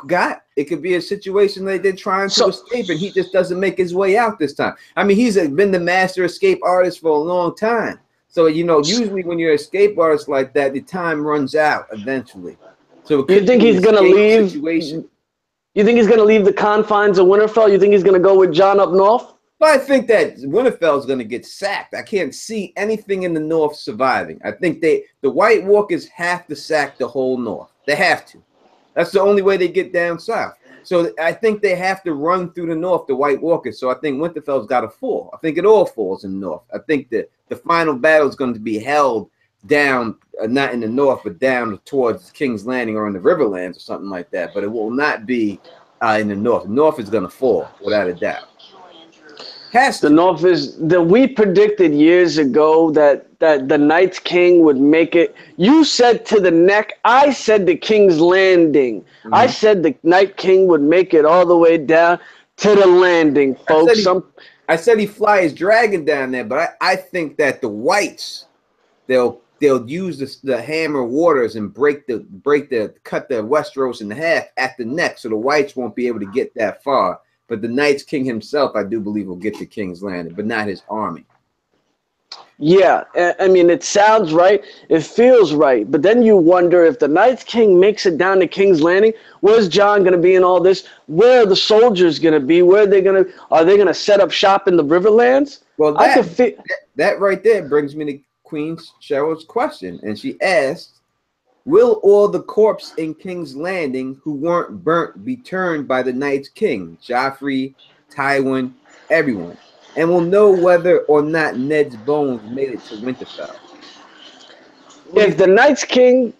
got. It could be a situation that they're trying to escape, and he just doesn't make his way out this time. I mean, he's been the master escape artist for a long time. So, usually when you're an escape artist like that, the time runs out eventually. So you think he's going to leave? You think he's going to leave the confines of Winterfell? You think he's going to go with Jon up north? Well, I think that Winterfell's going to get sacked. I can't see anything in the north surviving. I think the White Walkers have to sack the whole north. They have to. That's the only way they get down south. So I think they have to run through the north, the White Walkers. So I think Winterfell's got to fall. I think it all falls in the north. I think that the final battle is going to be held down, not in the north, but down towards King's Landing or in the Riverlands or something like that. But it will not be in the north. The north is going to fall, without a doubt. Has The to. North is that we predicted years ago that the Night's King would make it. You said to the neck. I said the King's Landing. I said the Night King would make it all the way down to the landing, folks. I said he fly his dragon down there, but I think that the whites they'll use the hammer waters and cut the Westeros in half at the neck, so the whites won't be able to get that far. But the Night's King himself, I do believe, will get to King's Landing, but not his army. Yeah, I mean, it sounds right. It feels right. But then you wonder if the Night's King makes it down to King's Landing, where's Jon going to be in all this? Where are the soldiers going to be? Are they going to set up shop in the Riverlands? Well, that right there brings me to Queen Cheryl's question. And she asked, will all the corpses in King's Landing who weren't burnt be turned by the Night's King? Joffrey, Tywin, everyone. And we'll know whether or not Ned's bones made it to Winterfell. If the Night's King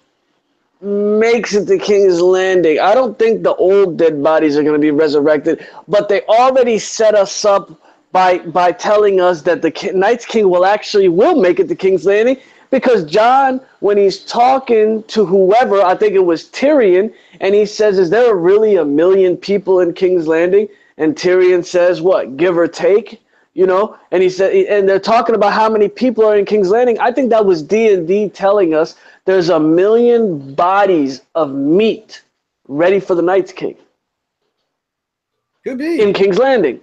makes it to King's Landing, I don't think the old dead bodies are going to be resurrected, but they already set us up by telling us that the Night's King will make it to King's Landing, because Jon, when he's talking to whoever, I think it was Tyrion, and he says, is there really 1 million people in King's Landing? And Tyrion says, what, give or take? You know, and he said, and they're talking about how many people are in King's Landing. I think that was D&D telling us there's 1 million bodies of meat ready for the Night's King. Could be in King's Landing.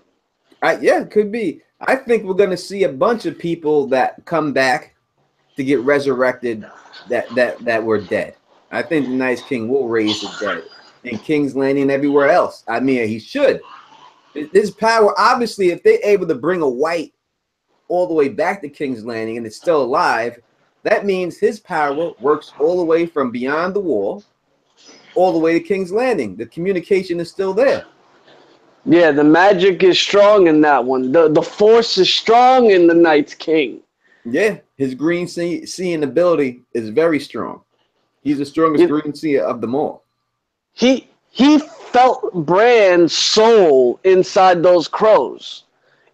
Yeah, could be. I think we're gonna see a bunch of people that come back to get resurrected that were dead. I think the Night's King will raise the dead in King's Landing and everywhere else. I mean, he should. His power, obviously, if they're able to bring a white all the way back to King's Landing and it's still alive, that means his power works all the way from beyond the wall all the way to King's Landing. The communication is still there. Yeah, the magic is strong in that one. The force is strong in the Night's King. Yeah, his green seeing ability is very strong. He's the strongest green seer of them all. He felt Bran's soul inside those crows.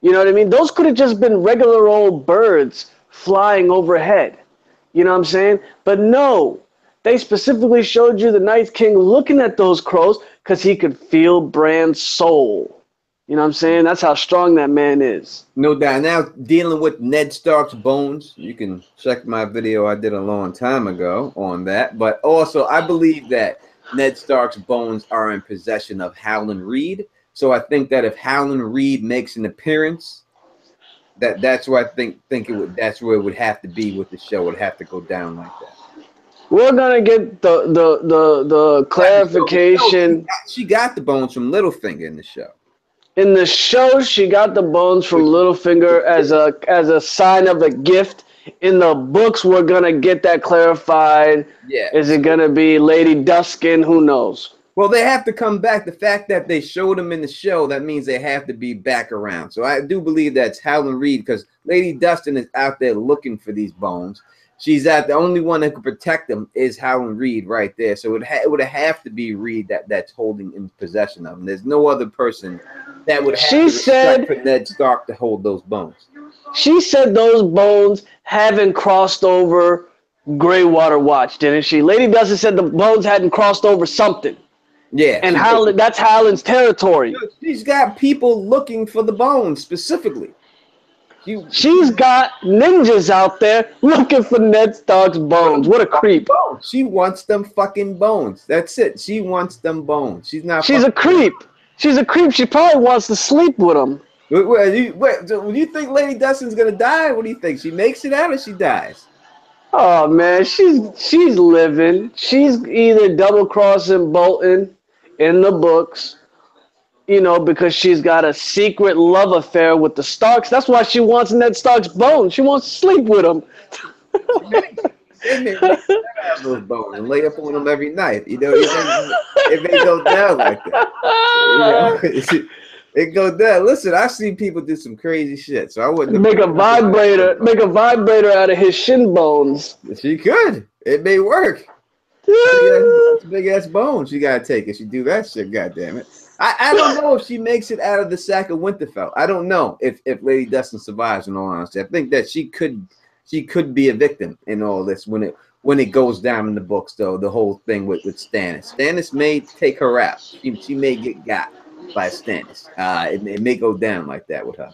You know what I mean? Those could have just been regular old birds flying overhead. You know what I'm saying? But no, they specifically showed you the Night King looking at those crows because he could feel Bran's soul. You know what I'm saying? That's how strong that man is. No doubt. Now, dealing with Ned Stark's bones, you can check my video I did a long time ago on that. But also, I believe that Ned Stark's bones are in possession of Howland Reed. So I think that if Howland Reed makes an appearance, that's where I think that's where it would have to be with the show. It would have to go down like that. We're gonna get the clarification. She got the bones from Littlefinger in the show. In the show, she got the bones from Littlefinger as a sign of a gift. In the books, we're gonna get that clarified. Yeah. Is it gonna be Lady Duskin? Who knows? Well, they have to come back. The fact that they showed them in the show, that means they have to be back around. So I do believe that's Howland Reed, because Lady Dustin is out there looking for these bones. She's the only one that can protect them is Howland Reed right there. So it would have to be Reed that's holding in possession of them. There's no other person that would have for Ned Stark to hold those bones. She said those bones haven't crossed over Greywater Watch, didn't she? Lady Dustin said the bones hadn't crossed over something. Yeah. And that's Howland's territory. She's got people looking for the bones specifically. She's got ninjas out there looking for Ned Stark's bones. What a creep. She wants them fucking bones. That's it. She wants them bones. She's a creep. She's a creep. She probably wants to sleep with him. Wait, do you think Lady Dustin's gonna die? What do you think? She makes it out or she dies? Oh man, she's living. She's either double crossing Bolton in the books, you know, because she's got a secret love affair with the Starks. That's why she wants Ned Stark's bones. She wants to sleep with him. They have those bones and lay up on them every night. You know, it may go down like that. You know? It goes down. Listen, I've seen people do some crazy shit, so I wouldn't make a vibrator out of his shin bones. She could. It may work. That's big ass bones you gotta take if you do that shit. God damn it. I don't know if she makes it out of the sack of Winterfell. I don't know if Lady Dustin survives. In all honesty, I think that she could be a victim in all this when it goes down in the books. Though the whole thing with Stannis, may take her out. She may get got by Stannis. It may go down like that with her.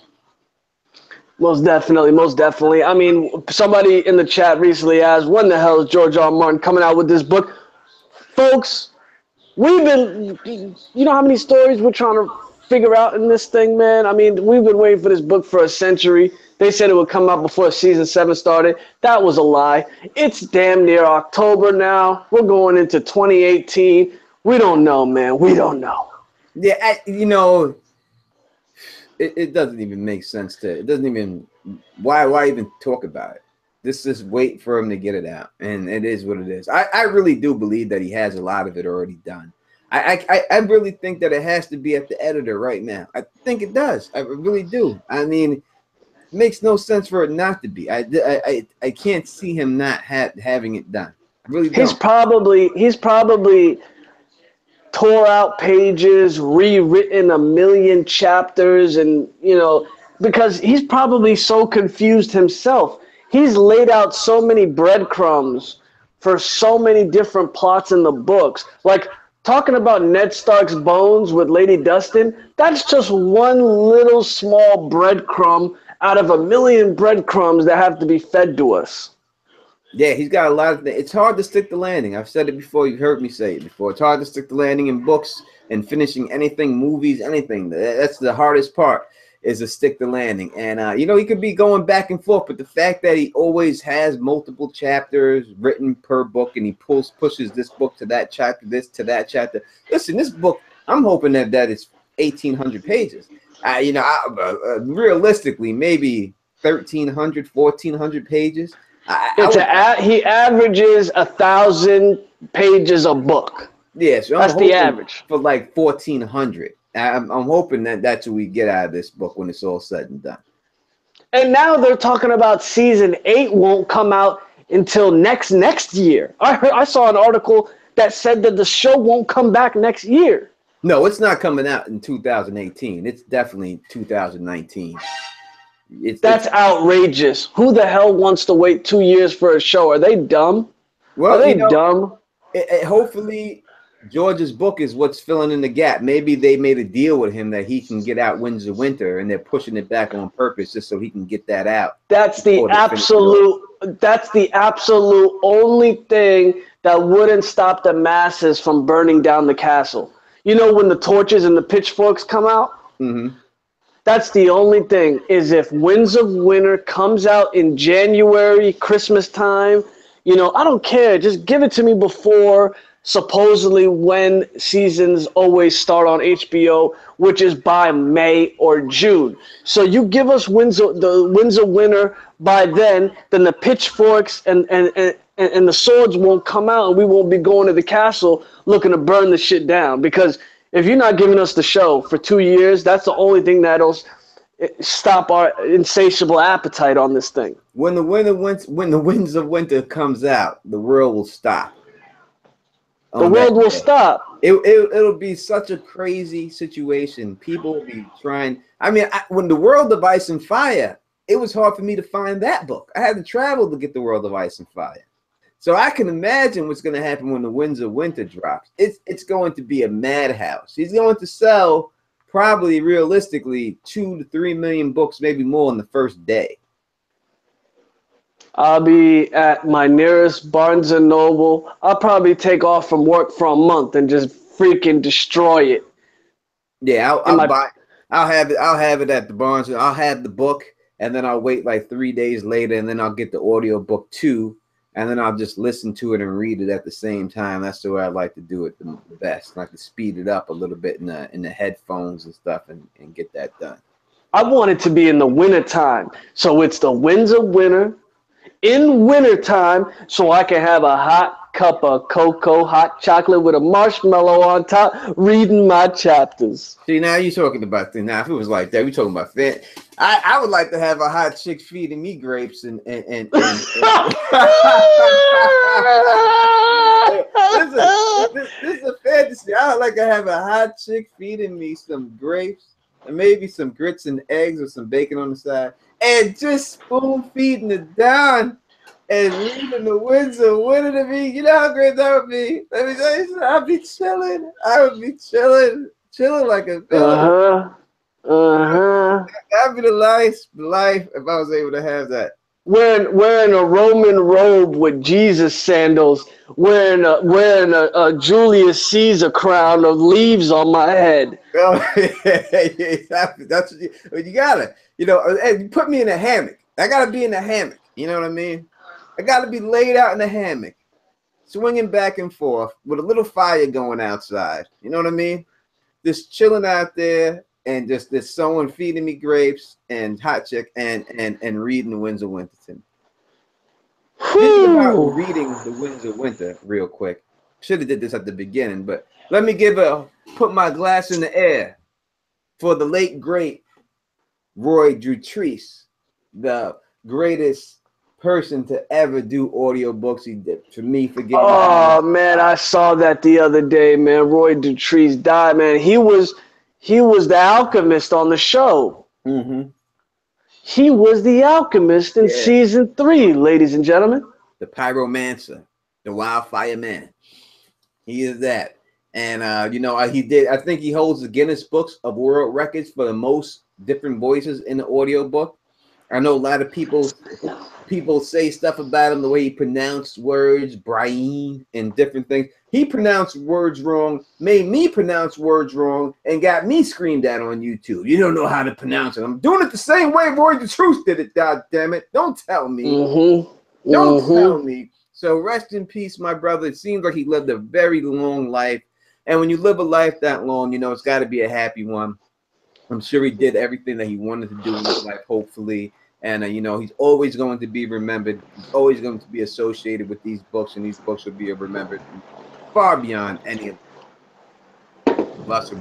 Most definitely, most definitely. I mean, somebody in the chat recently asked, when the hell is George R. R. Martin coming out with this book? Folks, we've been, you know how many stories we're trying to figure out in this thing, man? I mean, we've been waiting for this book for a century. They said it would come out before season 7 started. That was a lie. It's damn near October now. We're going into 2018. We don't know, man. We don't know. Yeah, it doesn't even make sense it doesn't even, why even talk about it? Just wait for him to get it out, and it is what it is. I really do believe that he has a lot of it already done. I really think that it has to be at the editor right now. I think it does. I really do. I mean, it makes no sense for it not to be. I can't see him not having it done. I really don't. He's probably tore out pages, rewritten a million chapters, and because he's probably so confused himself. He's laid out so many breadcrumbs for so many different plots in the books. Like talking about Ned Stark's bones with Lady Dustin, that's just one little small breadcrumb out of a million breadcrumbs that have to be fed to us. Yeah, he's got a lot of things. It's hard to stick the landing. I've said it before. You've heard me say it before. It's hard to stick the landing in books and finishing anything, movies, anything. That's the hardest part, is to stick the landing. And, he could be going back and forth, but the fact that he always has multiple chapters written per book, and he pushes this book to that chapter, this to that chapter. Listen, this book, I'm hoping that it's 1,800 pages. Realistically, maybe 1,300, 1,400 pages. He averages 1,000 pages a book. Yeah, so that's the average for like 1,400. I'm hoping that that's what we get out of this book when it's all said and done. And now they're talking about season 8 won't come out until next year. I saw an article that said that the show won't come back next year. No, it's not coming out in 2018. It's definitely 2019. That's outrageous. Who the hell wants to wait 2 years for a show? Are they dumb? Well, are they dumb? Hopefully, George's book is what's filling in the gap. Maybe they made a deal with him that he can get out Winds of Winter, and they're pushing it back on purpose just so he can get that out. That's the absolute only thing that wouldn't stop the masses from burning down the castle. You know, when the torches and the pitchforks come out? Mm-hmm. That's the only thing, is if Winds of Winter comes out in January, Christmas time, I don't care. Just give it to me before supposedly when seasons always start on HBO, which is by May or June. So you give us the Winds of Winter by then the pitchforks and the swords won't come out, and we won't be going to the castle looking to burn the shit down. Because if you're not giving us the show for 2 years, that's the only thing that'll stop our insatiable appetite on this thing. When the Winds of Winter comes out, the world will stop. The world will stop. It'll be such a crazy situation. People will be trying. I mean, when the World of Ice and Fire, it was hard for me to find that book. I had to travel to get the World of Ice and Fire. So I can imagine what's going to happen when the Winds of Winter drops. It's going to be a madhouse. He's going to sell probably realistically 2 to 3 million books, maybe more in the first day. I'll be at my nearest Barnes and Noble. I'll probably take off from work for a month and just freaking destroy it. Yeah, I'll have it at the Barnes. I'll have the book, and then I'll wait like 3 days later, and then I'll get the audio book too. And then I'll just listen to it and read it at the same time. That's the way I like to do it the best. I like to speed it up a little bit in the headphones and stuff and get that done. I want it to be in the wintertime. So it's the Winds of Winter in wintertime, so I can have a hot cup of cocoa, hot chocolate with a marshmallow on top, reading my chapters. See, now you're talking about things. Now, if it was like that, we're talking about fan. I would like to have a hot chick feeding me grapes and This is a fantasy. I would like to have a hot chick feeding me some grapes and maybe some grits and eggs or some bacon on the side, and just spoon feeding it down and reading the Windsor winter to me. You know how great that would be. Let me tell you something. I'd be chilling. I would be chilling like a villain. That'd be the life if I was able to have that. Wearing a Roman robe with Jesus sandals, wearing a Julius Caesar crown of leaves on my head. Oh, that's what you gotta, and you put me in a hammock. I gotta be in a hammock. You know what I mean? I gotta be laid out in a hammock, swinging back and forth with a little fire going outside. You know what I mean? Just chilling out there. And just someone feeding me grapes and hot chick and reading the Winds of Winterton. Thinking about reading the Winds of Winter real quick. Should have did this at the beginning, but let me put my glass in the air for the late great Roy Dutrice, the greatest person to ever do audiobooks. He did for me forgetting. Oh man, I saw that the other day, man. Roy Dutrice died, man. He was the alchemist on the show. Mm-hmm. He was the alchemist in season 3, ladies and gentlemen. The pyromancer, the wildfire man. He is that. And, he did. I think he holds the Guinness Books of World Records for the most different voices in the audiobook. I know a lot of people say stuff about him, the way he pronounced words, Brian, and different things. He pronounced words wrong, made me pronounce words wrong, and got me screamed at on YouTube. You don't know how to pronounce it. I'm doing it the same way Roy Dutrice did it, God damn it. Don't tell me. Don't tell me. So rest in peace, my brother. It seems like he lived a very long life. And when you live a life that long, it's got to be a happy one. I'm sure he did everything that he wanted to do in his life, hopefully. And, he's always going to be remembered. He's always going to be associated with these books, and these books will be remembered far beyond any of us.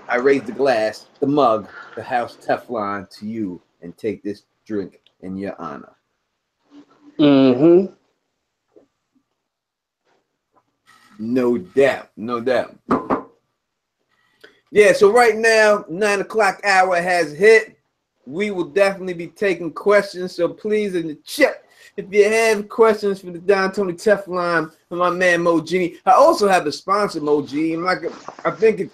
I raise the glass, the mug, the house Teflon to you, and take this drink in your honor. Mm-hmm. No doubt. No doubt. Yeah, so right now, 9 o'clock hour has hit. We will definitely be taking questions, so please in the chat, if you have questions for the Don Tony Teflon and my man Mo Genie. I also have a sponsor, Mo Genie. I think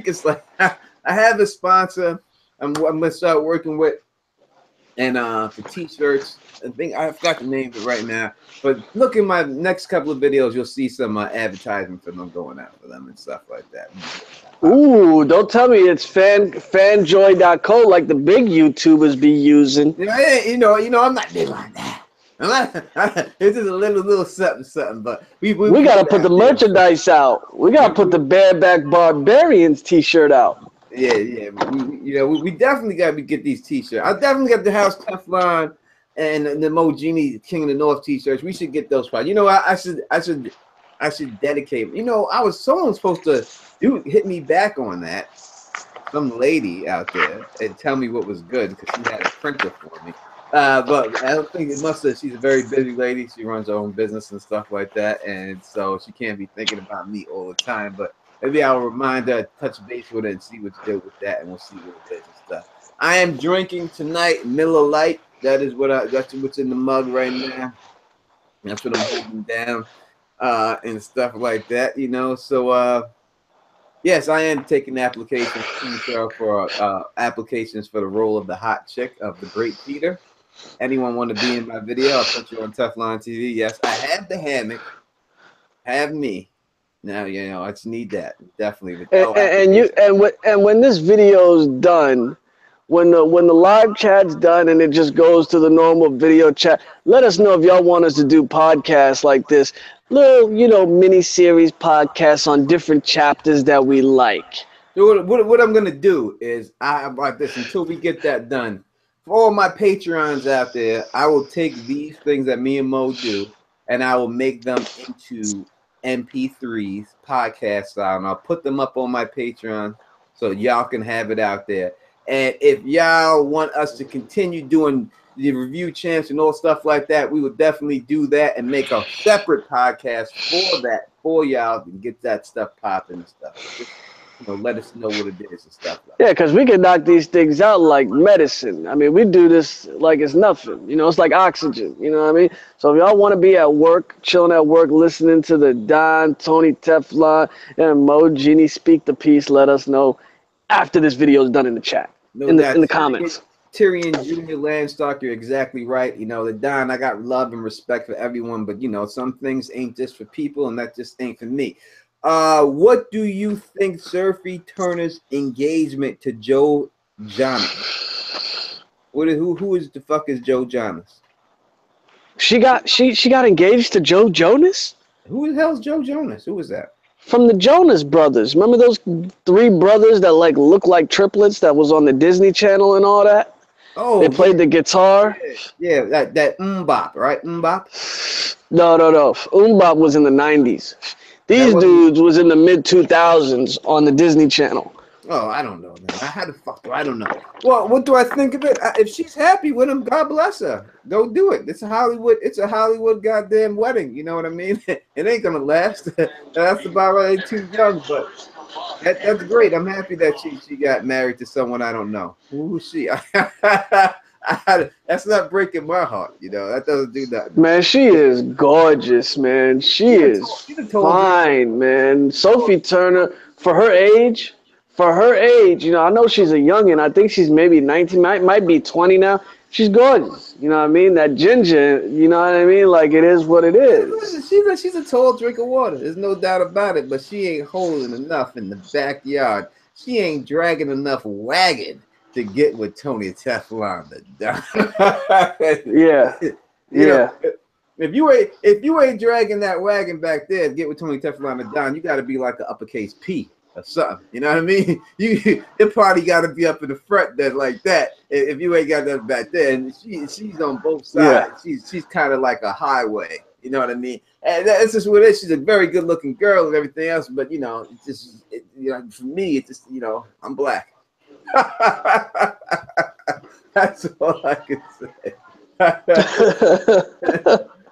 it's like I have a sponsor I'm gonna start working with, and for t-shirts. I forgot the name of it right now, but look in my next couple of videos, you'll see some advertisement for them going out for them and stuff like that. Ooh, don't tell me it's fanjoy.co like the big YouTubers be using. I'm not big on that. It's just a little something, but we gotta put the merchandise out. We gotta put the Bareback Barbarians t-shirt out. Yeah. We definitely gotta get these t-shirts. I definitely got the House Teflon and the Mo Genie King of the North t-shirts. We should get those. I should dedicate. Someone's supposed to hit me back on that. Some lady out there and tell me what was good because she had a printer for me. But I don't think it must have. She's a very busy lady. She runs her own business and stuff like that, and so she can't be thinking about me all the time. But maybe I'll remind her, touch base with her, and see what's good with that, and we'll see what it is and stuff. I am drinking tonight Miller Lite. That's what's in the mug right now. That's what I'm holding down, and stuff like that. So. Yes, I am taking applications for applications for the role of the hot chick of the Great Peter. Anyone want to be in my video? I'll put you on Teflon TV. Yes, I have the hammock. Have me. Now, I just need that. Definitely. And when this video's done, when the live chat's done and it just goes to the normal video chat, let us know if y'all want us to do podcasts like this. Little, mini-series podcasts on different chapters that we like. So what I'm going to do is, about this, until we get that done, for all my Patreons out there, I will take these things that me and Mo do, and I will make them into MP3s, podcast style, and I'll put them up on my Patreon so y'all can have it out there. And if y'all want us to continue doing the review champs and all stuff like that, we would definitely do that and make a separate podcast for that, for y'all, and get that stuff popping and stuff. Just, let us know what it is and stuff like that. Yeah, because we can knock these things out like medicine. I mean, we do this like it's nothing. It's like oxygen. You know what I mean? So if y'all want to be at work, chilling at work, listening to the Don, Tony Teflon, and Mo Genie speak the piece, let us know after this video is done in the chat, in the comments. Tyrion Jr. Landstock, you're exactly right. The Don, I got love and respect for everyone, but some things ain't just for people, and that just ain't for me. What do you think Sophie Turner's engagement to Joe Jonas? Who is the fuck is Joe Jonas? She got engaged to Joe Jonas? Who the hell's Joe Jonas? Who was that? From the Jonas Brothers. Remember those 3 brothers that look like triplets that was on the Disney Channel and all that? Oh, they played the guitar. Yeah, that Mbop, right? Mbop? No. Mbop was in the 90s. These dudes was in the mid-2000s on the Disney Channel. Oh, I don't know, man. How the fuck do I don't know? Well, what do I think of it? If she's happy with him, God bless her. Go do it. It's a Hollywood goddamn wedding. You know what I mean? It ain't gonna last. That's about right. Too young, but that's great. I'm happy that she got married to someone I don't know. Who is she? That's not breaking my heart. That doesn't do that. Man, she is gorgeous, man. She is fine, man. Sophie Turner, for her age, I know she's a youngin'. I think she's maybe 19, might be 20 now. She's gorgeous. You know what I mean? That ginger, you know what I mean? Like, it is what it is. She's a tall drink of water. There's no doubt about it. But she ain't holding enough in the backyard. She ain't dragging enough wagon to get with Tony Teflon. Yeah. If you ain't dragging that wagon back there to get with Tony Teflon and Don, you got to be like an uppercase P or something. You know what I mean? Your party got to be up in the front there like that. If you ain't got nothing back there, and she's on both sides. Yeah. She's kind of like a highway. You know what I mean? And that's just what it is. She's a very good looking girl and everything else, but it's just for me, it's just I'm black. That's all I can say.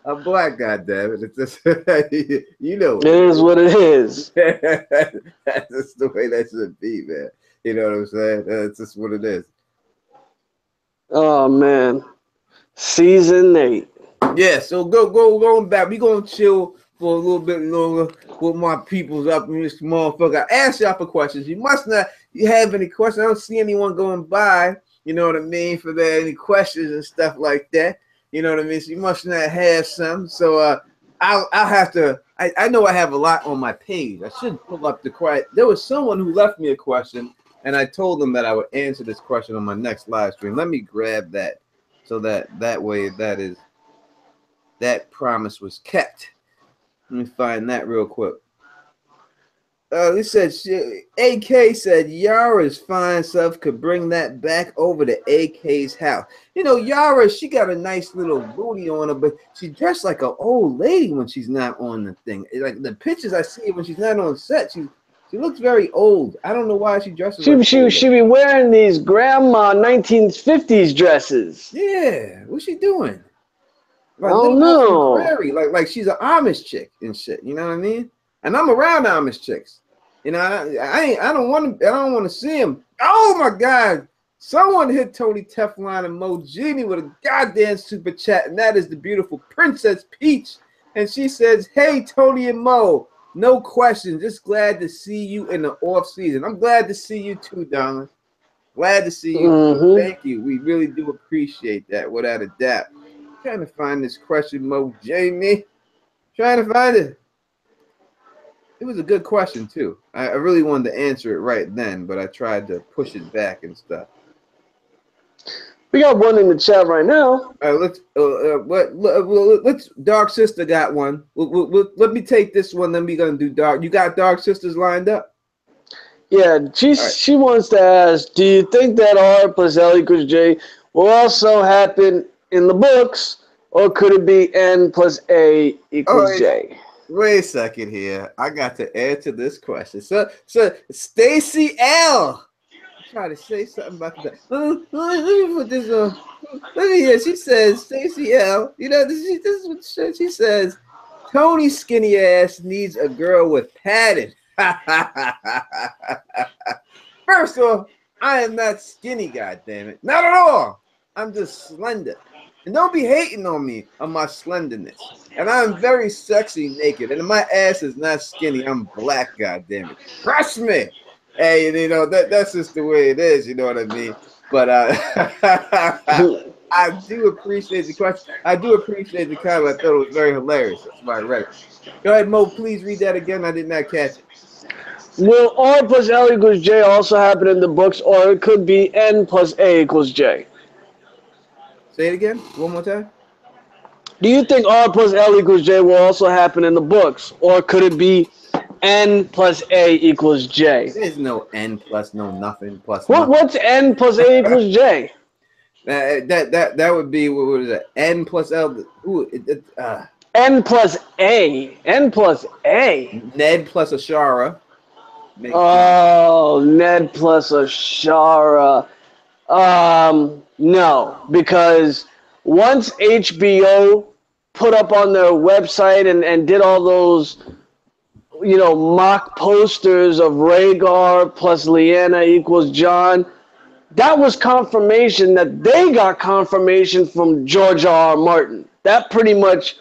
I'm black, goddammit. It's just It is what it is. That's just the way that should be, man. You know what I'm saying? That's just what it is. Oh man, season 8. Yeah, so going back. We gonna chill for a little bit longer with my peoples up in this motherfucker. I asked y'all for questions. You must not have any questions. I don't see anyone going by. You know what I mean? For any questions and stuff like that. You know what I mean? So you must not have some. So I'll have to. I know I have a lot on my page. I should pull up the question. There was someone who left me a question, and I told them that I would answer this question on my next live stream. Let me grab that, so that way that promise was kept. Let me find that real quick. It said, AK said Yara's fine self could bring that back over to AK's house. Yara, she got a nice little booty on her, but she dressed like an old lady when she's not on the thing. Like the pictures I see when she's not on set, she looks very old. I don't know why she dresses. She be wearing these grandma 1950s dresses. Yeah, what's she doing? Like I don't know. Prairie, like she's an Amish chick and shit. You know what I mean? And I'm around Amish chicks. I don't want to see him. Oh my God! Someone hit Tony Teflon and Mo Genie with a goddamn super chat, and that is the beautiful Princess Peach. And she says, "Hey Tony and Mo, no question. Just glad to see you in the off season. I'm glad to see you too, darling. Glad to see you. Mm-hmm. Thank you. We really do appreciate that, without a doubt." I'm trying to find this question, Mo Genie. Trying to find it. It was a good question too. I really wanted to answer it right then, but I tried to push it back and stuff. We got one in the chat right now. Let's Dark Sister got one. Let me take this one. Then we're gonna do Dark. You got Dark Sisters lined up? Yeah, she wants to ask, do you think that R plus L equals J will also happen in the books, or could it be N plus A equals J? Wait a second here. I got to answer this question. So Stacy L. try to say something about that. Let me put this on. Let me hear. She says, Stacey L. You know, this is what she says. Tony's skinny ass needs a girl with padding. First off, I am not skinny, goddammit. Not at all. I'm just slender. And don't be hating on me on my slenderness. And I'm very sexy naked. And my ass is not skinny. I'm black, goddammit. Trust me. Hey, you know, that's just the way it is, you know what I mean? But I do appreciate the question. I do appreciate the comment. I thought it was very hilarious. That's why I read it. Go ahead, Mo. Please read that again. I did not catch it. Will R plus L equals J also happen in the books, or it could be N plus A equals J? Say it again. One more time. Do you think R plus L equals J will also happen in the books, or could it be N plus A equals J? There's no N plus no nothing plus nothing. What's N plus A equals J? That would be, what was it? N plus L. N plus A. N plus A. Ned plus Ashara. Oh, Ned plus Ashara. No, because once HBO put up on their website and did all those, you know, mock posters of Rhaegar plus Lyanna equals Jon, that was confirmation that they got confirmation from George R. R. Martin. That pretty much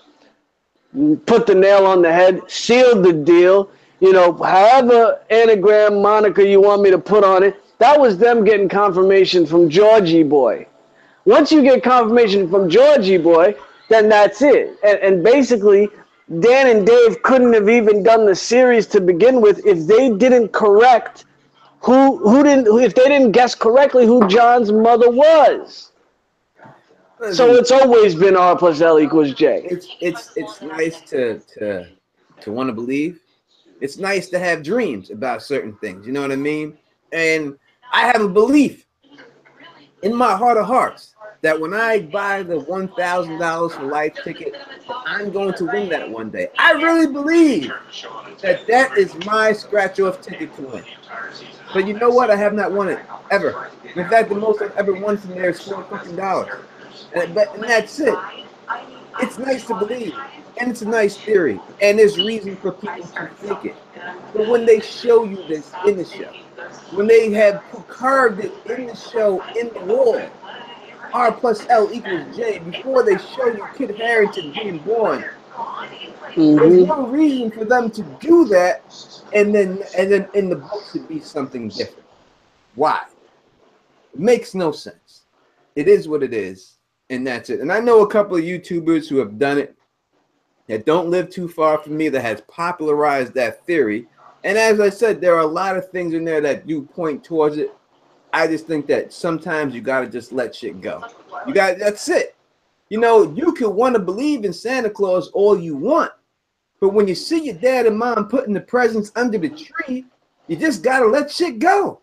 put the nail on the head, sealed the deal. You know, however anagram moniker you want me to put on it, that was them getting confirmation from Georgie Boy. Once you get confirmation from Georgie Boy, then that's it. And basically, Dan and Dave couldn't have even done the series to begin with if they didn't correct if they didn't guess correctly who John's mother was. So it's always been R plus L equals J. It's nice to want to believe. It's nice to have dreams about certain things. You know what I mean? And I have a belief in my heart of hearts that when I buy the $1,000 for life ticket, I'm going to win that one day. I really believe that is my scratch-off ticket to win. But you know what? I have not won it ever. In fact, the most I've ever won from there is $4 and that's it. It's nice to believe, and it's a nice theory, and there's reason for people to think it. But when they show you this in the show, when they have carved it in the show, in the wall, R plus L equals J, before they show you Kit Harington being born, there's no reason for them to do that, and then in the book should be something different. Why? It makes no sense. It is what it is. And that's it. And I know a couple of YouTubers who have done it that don't live too far from me that has popularized that theory. And as I said, there are a lot of things in there that do point towards it. I just think that sometimes you got to just let shit go. That's it. You know, you could want to believe in Santa Claus all you want, but when you see your dad and mom putting the presents under the tree, you just got to let shit go.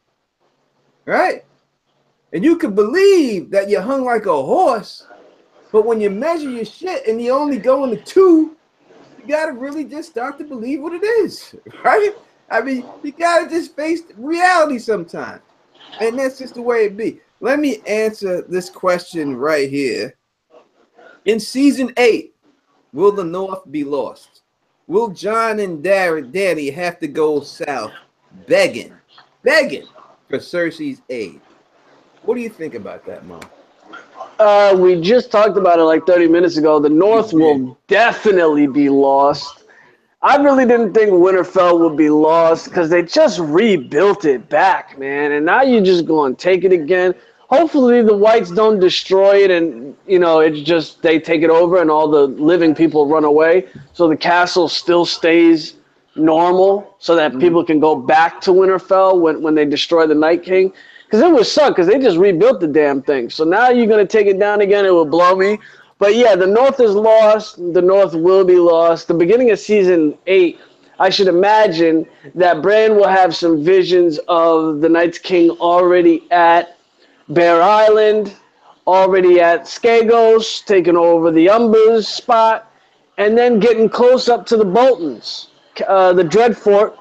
Right? And you could believe that you're hung like a horse, but when you measure your shit and you only go into 2, you got to really just start to believe what it is, right? I mean, you got to just face reality sometimes. And that's just the way it be. Let me answer this question right here. In season 8, will the North be lost? Will Jon and Danny have to go south begging for Cersei's aid? What do you think about that, Mom? We just talked about it like 30 minutes ago. The North will definitely be lost. I really didn't think Winterfell would be lost because they just rebuilt it back, man. And now you're just going to take it again. Hopefully the Whites don't destroy it and, you know, it's just they take it over and all the living people run away. So the castle still stays normal so that people can go back to Winterfell when they destroy the Night King. Because it would suck because they just rebuilt the damn thing. So now you're going to take it down again. It will blow me. But yeah, the North is lost. The North will be lost. The beginning of season 8, I should imagine that Bran will have some visions of the Night's King already at Bear Island, already at Skagos, taking over the Umbers spot, and then getting close up to the Boltons, the Dreadfort,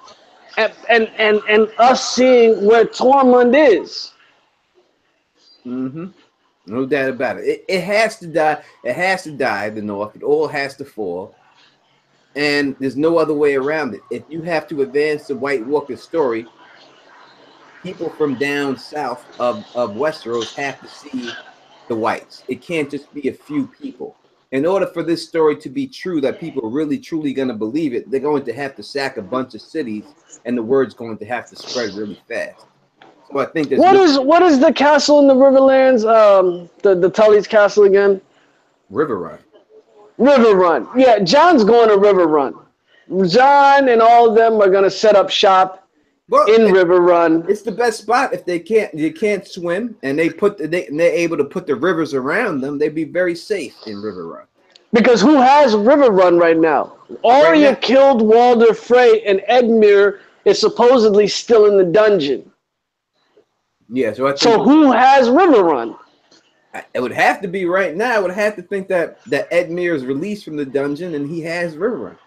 and us seeing where Tormund is. Mm-hmm. No doubt about it. It has to die. It has to die. The North. It all has to fall. And there's no other way around it. If you have to advance the White Walker story, people from down south of Westeros have to see the whites. It can't just be a few people. In order for this story to be true, that people are really truly going to believe it, they're going to have to sack a bunch of cities, and the word's going to have to spread really fast. So I think there's what is the castle in the Riverlands? The Tully's castle again? River Run. River Run. Yeah, John's going to River Run. John and all of them are going to set up shop in River Run. It's the best spot. If they can't swim, and they're able to put the rivers around them, they'd be very safe in River Run. Because who has River Run right now? Arya killed Walder Frey, and Edmure is supposedly still in the dungeon. Yeah, so who has River Run? It would have to be right now. I would have to think that Edmure is released from the dungeon and he has River Run.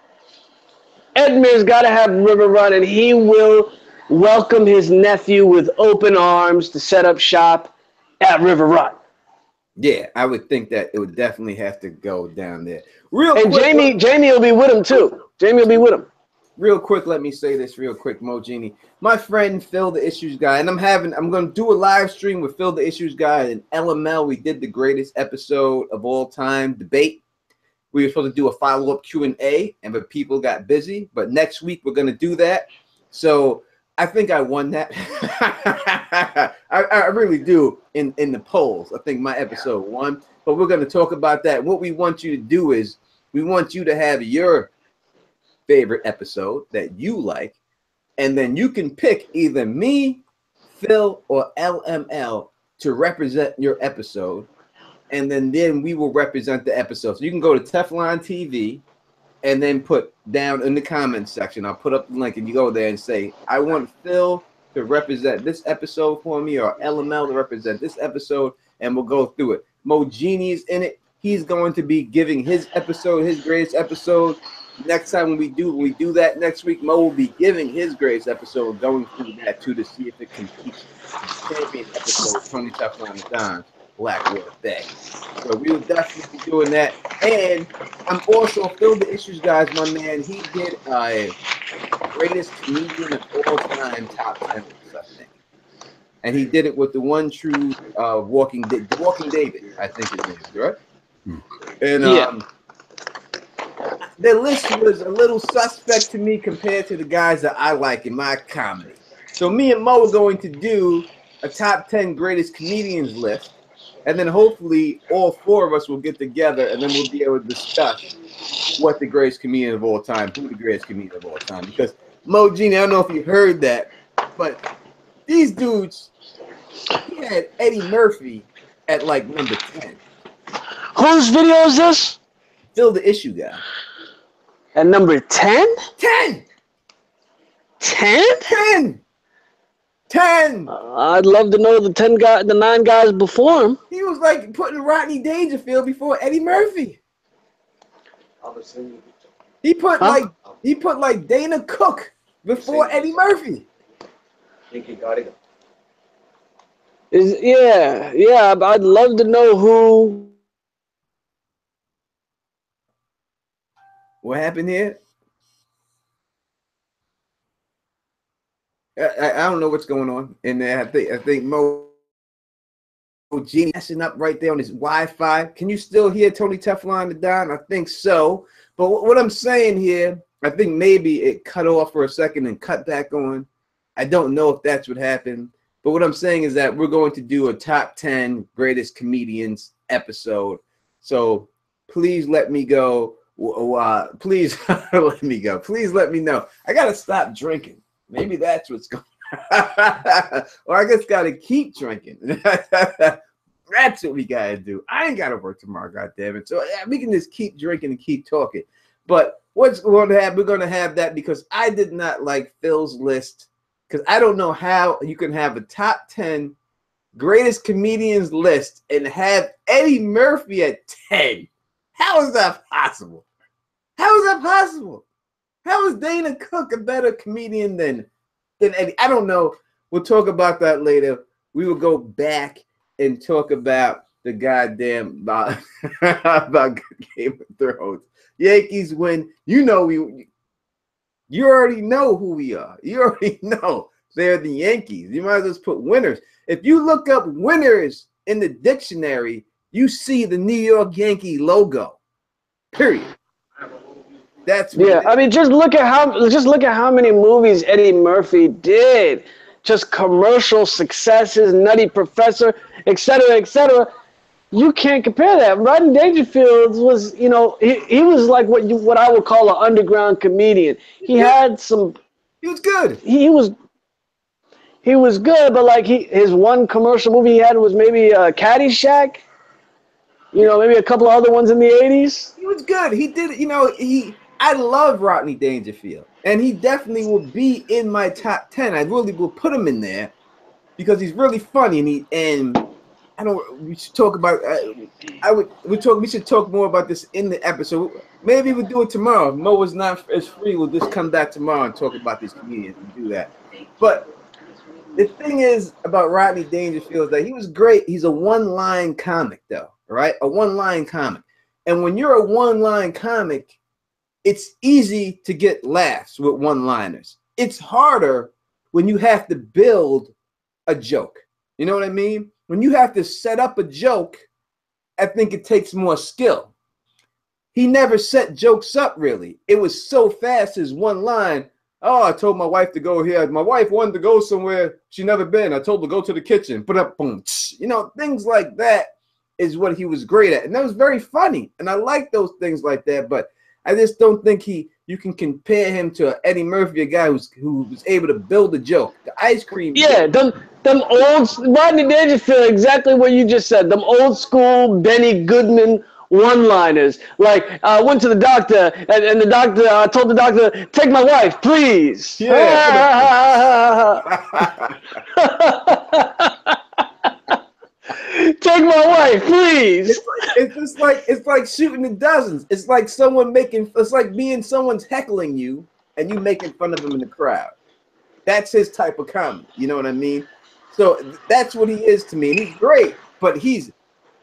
Edmure's got to have River Run, and he will welcome his nephew with open arms to set up shop at River Run. Yeah, I would think that it would definitely have to go down there. And Jamie will be with him too. Jamie will be with him. Real quick, let me say this real quick, Mo Genie. My friend Phil the Issues Guy, and I'm going to do a live stream with Phil the Issues Guy and LML. We did the greatest episode of all time debate. We were supposed to do a follow-up Q&A, but people got busy. But next week we're going to do that. So I think I won that. I really do in the polls. I think my episode won. But we're going to talk about that. What we want you to do is we want you to have your favorite episode that you like, and then you can pick either me, Phil, or LML to represent your episode, and then we will represent the episode. So you can go to Teflon TV and then put down in the comments section, I'll put up the link, and you go there and say, I want Phil to represent this episode for me, or LML to represent this episode, and we'll go through it. Mo Genie's in it. He's going to be giving his episode, his greatest episode. Next time when we do that next week, Mo will be giving his greatest episode, going through that too, to see if it competes with the champion episode, Tony Teflon and Don, Blackwater Bay. So we will definitely be doing that. And I'm also Phil the Issues Guys, my man. He did greatest comedian of all time top 10 lists, I think. And he did it with the one true Walking David, I think his name is, right? And the list was a little suspect to me compared to the guys that I like in my comedy. So me and Mo are going to do a top 10 greatest comedians list, and then hopefully all four of us will get together, and then we'll be able to discuss what the greatest comedian of all time, who the greatest comedian of all time. Because Mo Genie, I don't know if you heard that, but these dudes, he had Eddie Murphy at like number 10. Whose video is this? Phil the Issue Guy. At number 10? 10! 10? 10! 10! I'd love to know the 9 guys before him. He was like putting Rodney Dangerfield before Eddie Murphy. He put like Dana Cook before Eddie Murphy. Yeah, I'd love to know who. What happened here? I don't know what's going on in there. I think Mo Genie messing up right there on his Wi-Fi. Can you still hear Tony Teflon and Don? I think so. But what I'm saying here, I think maybe it cut off for a second and cut back on. I don't know if that's what happened. But what I'm saying is that we're going to do a top 10 greatest comedians episode. So please let me go. Please let me go. Please let me know. I got to stop drinking. Maybe that's what's going on. Or I just got to keep drinking. That's what we got to do. I ain't got to work tomorrow, goddammit. So we can just keep drinking and keep talking. But what's going to happen? We're going to have that because I did not like Phil's list. Because I don't know how you can have a top 10 greatest comedians list and have Eddie Murphy at 10. How is that possible? How is that possible? How is Dana Cook a better comedian than Eddie? I don't know. We'll talk about that later. We will go back and talk about the goddamn about Game of Thrones. Yankees win. You already know who we are. You already know they're the Yankees. You might as well just put winners. If you look up winners in the dictionary, you see the New York Yankee logo. Period. That's what I mean, just look at how many movies Eddie Murphy did. Just commercial successes, Nutty Professor, etc., etc. You can't compare that. Rodney Dangerfield was, he was like what I would call an underground comedian. He had some. He was good. He was good, but like his one commercial movie he had was maybe Caddyshack. Maybe a couple of other ones in the 80s. He was good. He did. I love Rodney Dangerfield, and he definitely will be in my top 10. I really will put him in there because he's really funny, and we should talk about. We should talk more about this in the episode. Maybe we'll do it tomorrow. If Mo is not as free, we'll just come back tomorrow and talk about these comedians and do that. But the thing is about Rodney Dangerfield is that he was great. He's a one-line comic, though, right? A one-line comic, and when you're a one-line comic, it's easy to get laughs with one-liners. It's harder when you have to build a joke. You know what I mean? When you have to set up a joke, I think it takes more skill. He never set jokes up, really. It was so fast as one line. Oh, I told my wife to go here. My wife wanted to go somewhere she never been. I told her to go to the kitchen. Put up, boom. Things like that is what he was great at. And that was very funny. And I like those things like that, but I just don't think you can compare him to Eddie Murphy, a guy who was able to build a joke. The ice cream. Yeah, them old Rodney Dangerfield, exactly what you just said. Them old school Benny Goodman one-liners. Like I went to the doctor and the doctor told the doctor, "Take my wife, please." Yeah. Take my wife, please. It's like shooting in dozens. It's like being someone's heckling you and you making fun of him in the crowd. That's his type of comedy. You know what I mean? So that's what he is to me. And he's great, but he's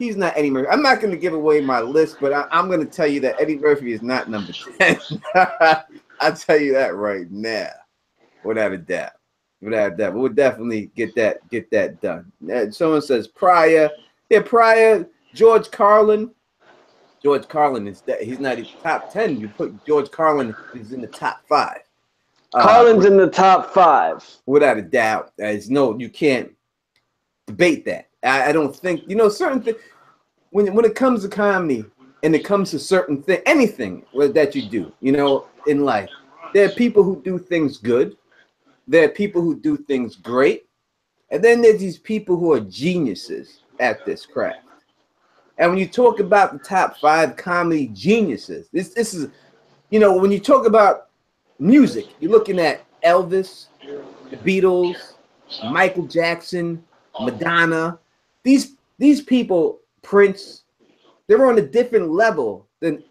not Eddie Murphy. I'm not going to give away my list, but I'm going to tell you that Eddie Murphy is not number 10. I'll tell you that right now, without a doubt. Without that, but we'll definitely get that done. Someone says Pryor. Yeah, Pryor. George Carlin. George Carlin he's not in top 10. You put George Carlin is in the top 5. Carlin's in the top 5. Without a doubt. You can't debate that. I don't think certain things when it comes to comedy and it comes to certain thing, anything that you do, in life, there are people who do things good. There are people who do things great. And then there's these people who are geniuses at this craft. And when you talk about the top 5 comedy geniuses, this is, when you talk about music, you're looking at Elvis, the Beatles, Michael Jackson, Madonna. These people, Prince, they're on a different level than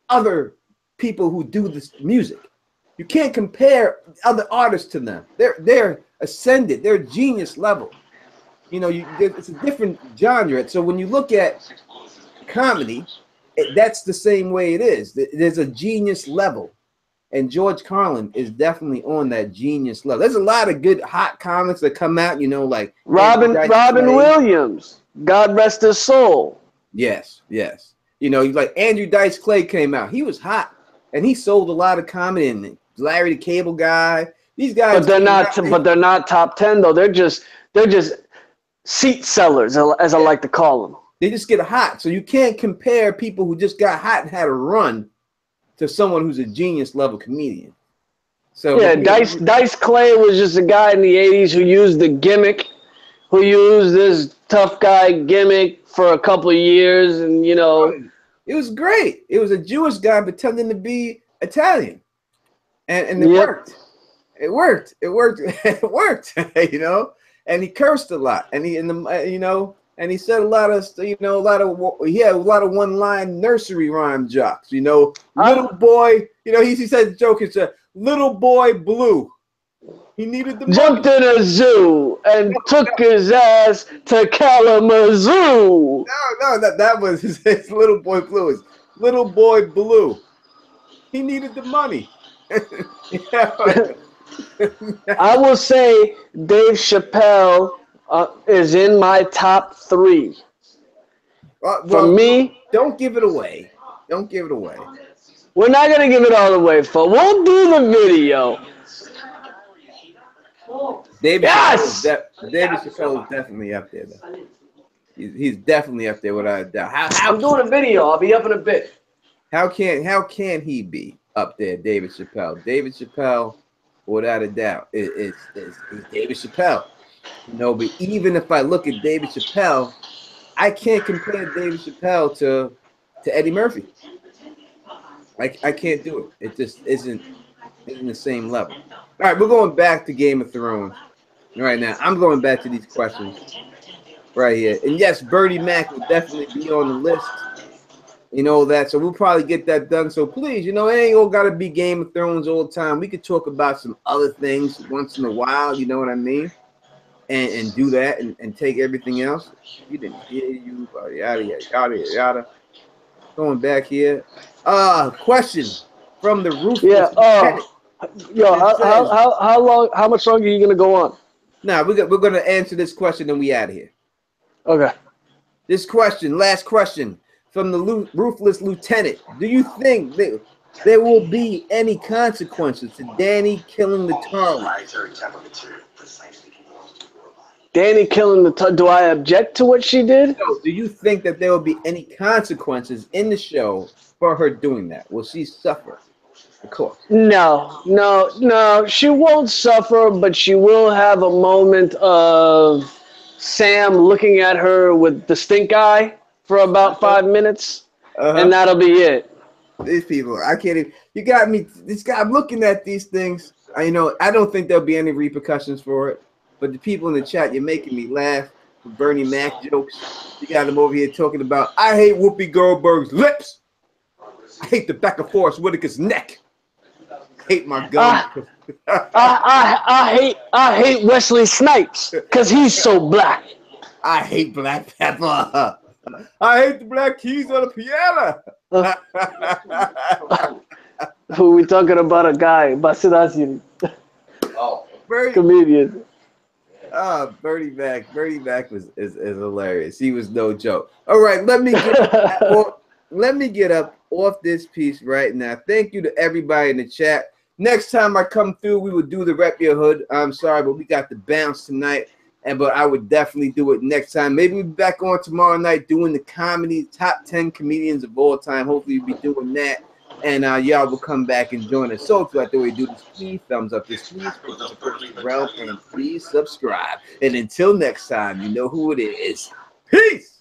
other people who do this music. You can't compare other artists to them. They're ascended. They're genius level. It's a different genre. So when you look at comedy, that's the same way it is. There's a genius level, and George Carlin is definitely on that genius level. There's a lot of good hot comics that come out. Like Robin Williams. God rest his soul. Yes. Like Andrew Dice Clay came out. He was hot, and he sold a lot of comedy. And Larry the Cable Guy. These guys, but they're not top 10 though. They're just seat sellers, as I like to call them. They just get hot. So you can't compare people who just got hot and had a run to someone who's a genius level comedian. So yeah, Dice Clay was just a guy in the 80s who used the gimmick, who used this tough guy gimmick for a couple of years, and it was great. It was a Jewish guy pretending to be Italian. And it worked. It worked. It worked. And he cursed a lot. And he said a lot of he had a lot of one-line nursery rhyme jokes. Little boy. He said the joke is little boy blue. He needed the Jumped money. in a zoo and took his ass to Kalamazoo. No, that was his little boy Blue. His little boy Blue. He needed the money. I will say Dave Chappelle is in my top 3. For me, don't give it away. Don't give it away. We're not going to give it all away, folks. We'll do the video. David Chappelle is definitely up there, though. He's definitely up there without a doubt. I'm doing a video. I'll be up in a bit. How can he be up there, David Chappelle? David Chappelle, without a doubt, is David Chappelle. But even if I look at David Chappelle, I can't compare David Chappelle to Eddie Murphy. I can't do it. It just isn't the same level. All right, we're going back to Game of Thrones right now. I'm going back to these questions right here. And yes, Bernie Mac will definitely be on the list. That. So we'll probably get that done. So please, it ain't all got to be Game of Thrones all the time. We could talk about some other things once in a while. You know what I mean? And do that and take everything else. He didn't hear you. Yada. Going back here. Question from the roof. Yeah. How much longer are you gonna go on? Nah, we're gonna answer this question and we out of here. Okay. This question, last question from the ruthless lieutenant. Do you think that there will be any consequences to Danny killing the Tarly? Danny killing the Tarly. Do I object to what she did? No, do you think that there will be any consequences in the show for her doing that? Will she suffer? Of course. No. She won't suffer, but she will have a moment of Sam looking at her with the stink eye for about 5 minutes, and that'll be it. These people, I can't even. You got me. This guy, I'm looking at these things. I don't think there'll be any repercussions for it. But the people in the chat, you're making me laugh. Bernie Mac jokes. You got him over here talking about, I hate Whoopi Goldberg's lips. I hate the back of Forrest Whitaker's neck. I hate my gun. I hate Wesley Snipes because he's so black. I hate black pepper. I hate the black keys on the piano. Who we talking about? A guy, Basidasian. Oh, comedian. Bernie Mac is hilarious. He was no joke. All right, let me get up off this piece right now. Thank you to everybody in the chat. Next time I come through, we will do the Rep Your Hood. I'm sorry, but we got the bounce tonight. But I would definitely do it next time. Maybe we'll be back on tomorrow night doing the comedy top 10 comedians of all time. Hopefully we'll be doing that. And y'all will come back and join us. So if you like the way we do this, please thumbs up this, please support the realm, and please subscribe. And until next time, you know who it is. Peace.